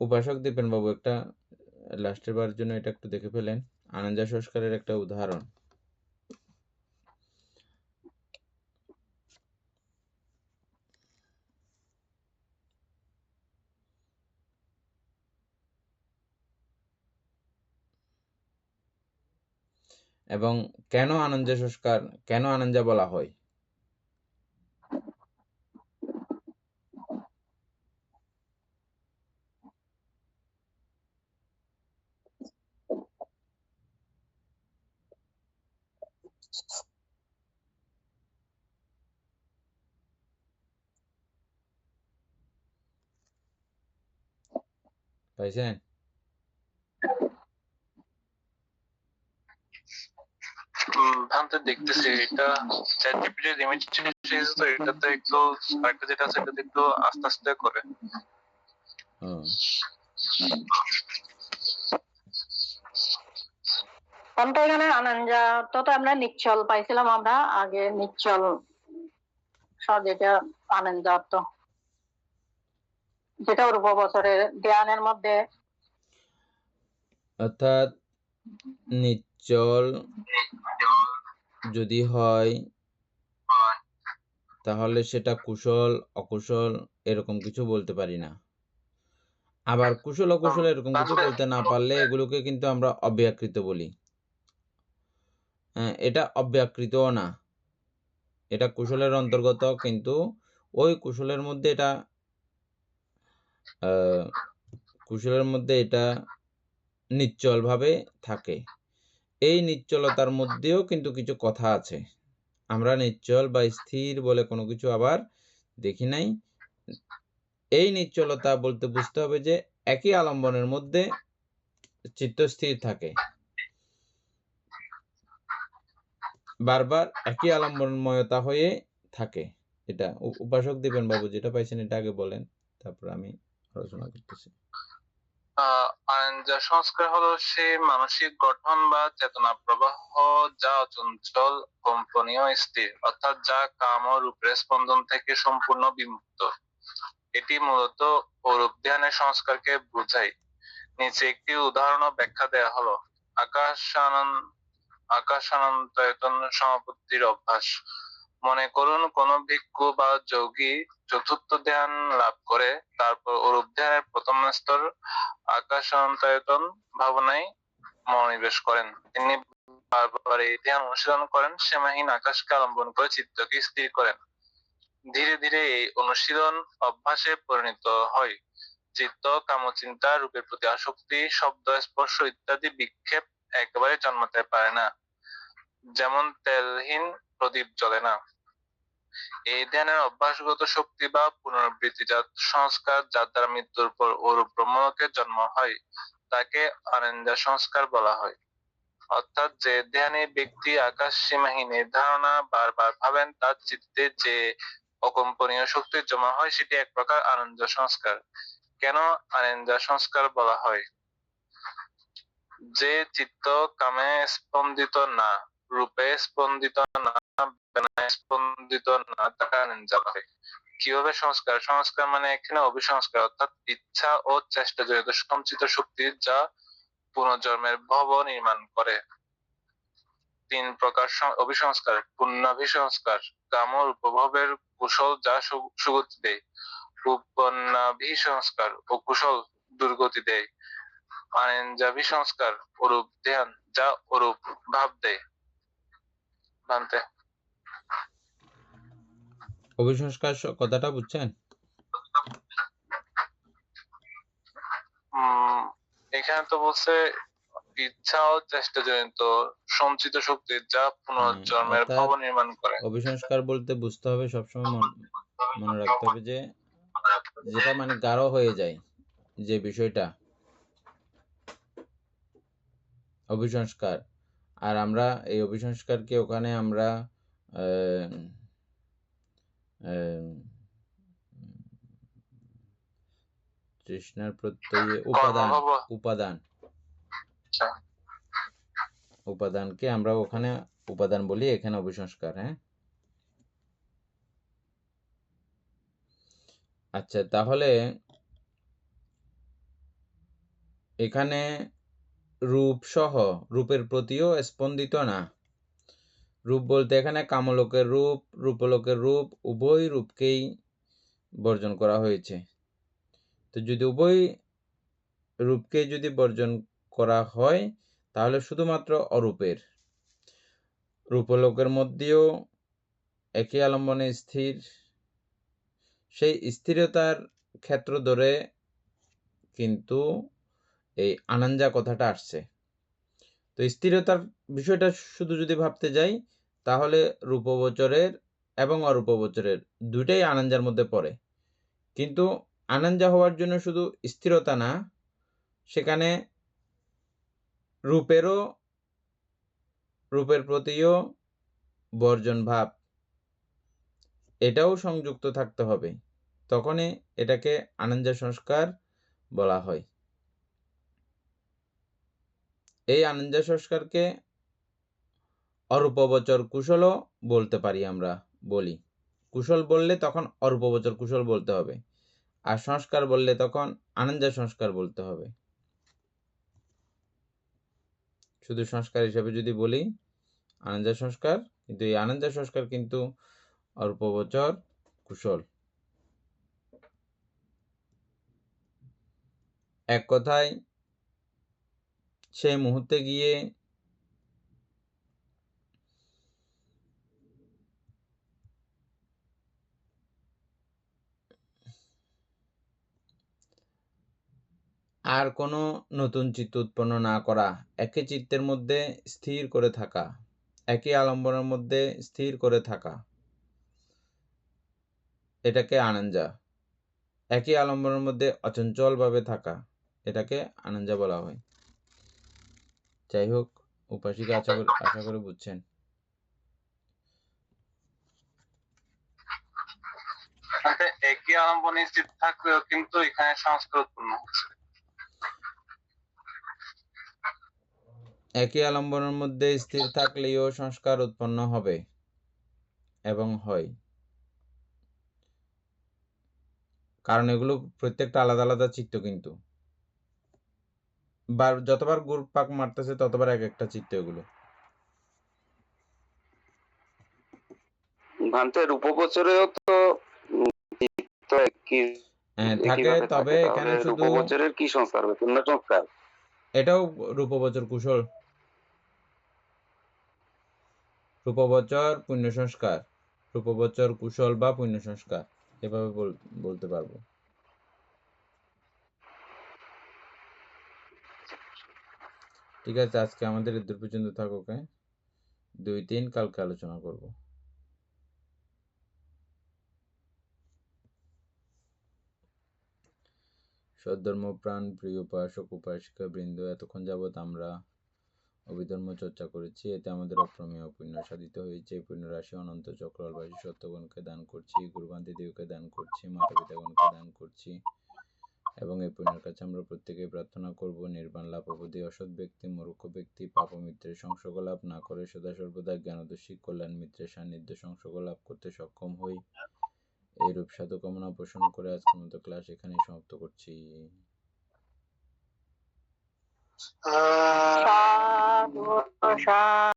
উপাসক দীপেন বাবু একটা লাস্টের বার জন্য এটা একটু দেখে ফেলেন, আনঞ্জা সংস্কারের একটা উদাহরণ। এবং কেন আনঞ্জা সংস্কার, কেন আনঞ্জা বলা হয়? পাইছেন? ভাবতে দেখতেছি এটা চ্যাটজিপিটির লিমিটেশন তো এটাতে একটু আরেকটা যেটা আছে এটাতে একটু আস্তে আস্তে করে। এখানে আনন্দা তো আমরা নিশ্চল পাইছিলাম, আমরা আগে নিশ্চল যেটা আনন্দ অর্থ, যেটা রূপ বছরের জ্ঞানের মধ্যে, অর্থাৎ নিশ্চল যদি হয় তাহলে সেটা কুশল অকুশল এরকম কিছু বলতে পারি না। আবার কুশল অকুশল এরকম কিছু বলতে না পারলে এগুলোকে কিন্তু আমরা অব্যাকৃত বলি। এটা অব্যাকৃতও না, এটা কুশলের অন্তর্গত, কিন্তু ওই কুশলের মধ্যে এটা নিশ্চল ভাবে থাকে। এই নিশ্চলতার মধ্যেও কিন্তু কিছু কথা আছে। আমরা নিশ্চল বা স্থির বলে কোনো কিছু আবার দেখি নাই। এই নিশ্চলতা বলতে বুঝতে হবে যে একই আলম্বনের মধ্যে চিত্ত স্থির থাকে, বারবার একই আলম্বনময়তা হয়ে থাকে। এটা উপাসক দিবেন বাবু যেটা পাইছেন এটা আগে বলেন, তারপর আমি আলোচনা করতেছি। আনন্দা সংস্কার হলো সেই মানসিক গঠন বা চেতনা প্রবাহ যা অচঞ্চল, কম্পনীয়, স্থির, অর্থাৎ যা কাম ও রূপের স্পন্দন থেকে সম্পূর্ণ বিমুক্ত। এটি মূলত অরূপ ধ্যানের সংস্কারকে বোঝায়। নিচে একটি উদাহরণ ব্যাখ্যা দেয়া হলো। আকাশানন্তয়তন সমাপত্তির অভ্যাস। মনে করুন কোন ভিক্ষু বা যোগী চতুর্থ ধ্যান লাভ করে, তারপর অরূপ ধ্যানের প্রথম স্তর আকাশানন্তয়তন ভাবনায় মনোনিবেশ করেন। তিনি বারবার এই ধ্যান অনুশীলন করেন, সীমাহীন আকাশকে আলম্বন করে চিত্তকে স্থির করেন। ধীরে ধীরে এই অনুশীলন অভ্যাসে পরিণত হয়। চিত্ত কামচিন্তা, রূপের প্রতি আসক্তি, শব্দ স্পর্শ ইত্যাদি বিক্ষেপ একেবারে জন্মাতে পারে না, যেমন তেলহীন প্রদীপ জ্বলে না। এই ধ্যানের অভ্যাসগত শক্তি বা পুনরাবৃত্তিজাত সংস্কার, যার দ্বারা মৃত্যুর পর অরূপ ব্রহ্মলোকের জন্ম হয়, তাকে আনন্দা সংস্কার বলা হয়। অর্থাৎ যে ধ্যানী ব্যক্তি আকাশ সীমাহীন এই ধারণা বারবার ভাবেন, তার চিত্তে যে অকম্পনীয় শক্তি জমা হয় সেটি এক প্রকার আনন্দ সংস্কার। কেন আনন্দ সংস্কার বলা হয়? যে চিত্ত কামে স্পন্দিত না, রূপে স্পন্দিত না, বেদনায় স্পন্দিত না, তাকে আনন্দ বলা হয়। কিভাবে সংস্কার? সংস্কার মানে এখানে অভিসংস্কার, অর্থাৎ ইচ্ছা ও চেষ্টা জড়িত সঞ্চিত শক্তি যা পুনর্জন্মের ভব নির্মাণ করে। 3 প্রকার অভিসংস্কার: পুণ্যাভিসংস্কার, কাম উপভোগের কুশল যা সুগতি দেয়; উপন্যাভিসংস্কার ও কুশল দুর্গতি দেয়; আনন্দাভিসংস্কার অরূপ ধ্যান যা অরূপ ভাব দেয়। ভান্তে অভিসংস্কার কথাটা বুঝছেন? এখানে তো বলছে ইচ্ছা ও চেষ্টা জনিত সঞ্চিত শক্তি যা পুনর্জন্মের অর্থাৎ ভব নির্মাণ করে। অভিসংস্কার বলতে বুঝতে হবে, সবসময় মনে রাখতে হবে যে যেটা মানে গাঢ় হয়ে যায় যে বিষয়টা, অভিসংস্কার। আর আমরা এই অভিসংস্কারকে ওখানে আমরা তৃষ্ণার প্রত্যয়ে উপাদানকে আমরা ওখানে উপাদান বলি, এখানে অভিসংস্কার। হ্যাঁ, আচ্ছা, তাহলে এখানে রূপ সহ রূপের প্রতিও স্পন্দিত না। রূপ বলতে এখানে কামলোকের রূপ, রূপলোকের রূপ, উভয় রূপকেই বর্জন করা হয়েছে। তো যদি উভয় রূপকে যদি বর্জন করা হয় তাহলে শুধুমাত্র অরূপের, রূপলোকের মধ্যেও একই আলম্বনে স্থির, সেই স্থিরতার ক্ষেত্র ধরে কিন্তু এই আনন্দা কথাটা আসছে। তো স্থিরতার বিষয়টা শুধু যদি ভাবতে যাই তাহলে রূপবচরের এবং অরূপবচরের দুইটাই আনন্দার মধ্যে পড়ে। কিন্তু আনন্দা হওয়ার জন্য শুধু স্থিরতা না, সেখানে রূপের প্রতিও বর্জন ভাব, এটাও সংযুক্ত থাকতে হবে, তখনই এটাকে আনন্দা সংস্কার বলা হয়। এই আনন্দা সংস্কারকে অরূপবচর কুশলও বলতে পারি, আমরা বলি। কুশল বললে তখন অরূপবচর কুশল বলতে হবে, আর সংস্কার বললে তখন আনন্দা সংস্কার বলতে হবে। শুধু সংস্কার হিসাবে যদি বলি আনন্দা সংস্কার, কিন্তু এই আনন্দা সংস্কার কিন্তু অরূপবচর কুশল। এক কথায় সেই মুহূর্তে গিয়ে আর কোনো নতুন চিত্ত উৎপন্ন না করা, একই চিত্তের মধ্যে স্থির করে থাকা, একই আলম্বনের মধ্যে স্থির করে থাকা, এটাকে আনন্দা। একই আলম্বনের মধ্যে অচঞ্চলভাবে থাকা, এটাকে আনন্দা বলা হয়। যাই হোক, উপাসিকা আশা করে বুঝছেন। একই আলম্বনে স্থির থাকলেও কিন্তু এখানে সংস্কার উৎপন্ন হচ্ছে। একই আলম্বনের মধ্যে স্থির থাকলেও সংস্কার উৎপন্ন হবে এবং হয়, কারণ এগুলো প্রত্যেকটা আলাদা আলাদা চিত্ত। কিন্তু যতবার গুড় পাক মারতেছে ততবার এক একটা চিত্ত এগুলো। ভান্তের রূপবচরেও তো থাকে, তবে এখানে শুধু রূপবচরের কি সংস্কার হবে? পূর্ণ সংস্কার। এটাও রূপবচর কুশল, রূপবচর পুণ্য সংস্কার, রূপবচর কুশল বা পুণ্য সংস্কার, এভাবে বলতে পারবো। ঠিক আছে, আজকে আমাদের এদূর পর্যন্ত থাকুক। 2-3 কালকে আলোচনা করব। সদ্ধর্মপ্রাণ প্রিয় উপাসক উপাসিকা বৃন্দ, এতক্ষণ যাবৎ আমরা অভিধর্ম চর্চা করেছি, এতে আমাদের অপ্রমেয় পুণ্য সাধিত হয়েছে। এই পুণ্য রাশি অনন্ত চক্রবাসী সত্যগণকে দান করছি, গুরুবান্তি দেবকে দান করছি, মাতা পিতাগণকে দান করছি, এবং এই পুণ্যের কাছে আমরা প্রত্যেকে প্রার্থনা করব নির্বাণ লাভ অবধি অসৎ ব্যক্তি, মূর্খ ব্যক্তি পাপ মিত্রের সংসর্গ লাভ না করে সদা সর্বদা জ্ঞানদর্শী কল্যাণ মিত্রের সান্নিধ্য সংসর্গ লাভ করতে সক্ষম হই। এইরূপ সাধু কামনা পোষণ করে আজকের মতো ক্লাস এখানেই সমাপ্ত করছি। সাধু সাধু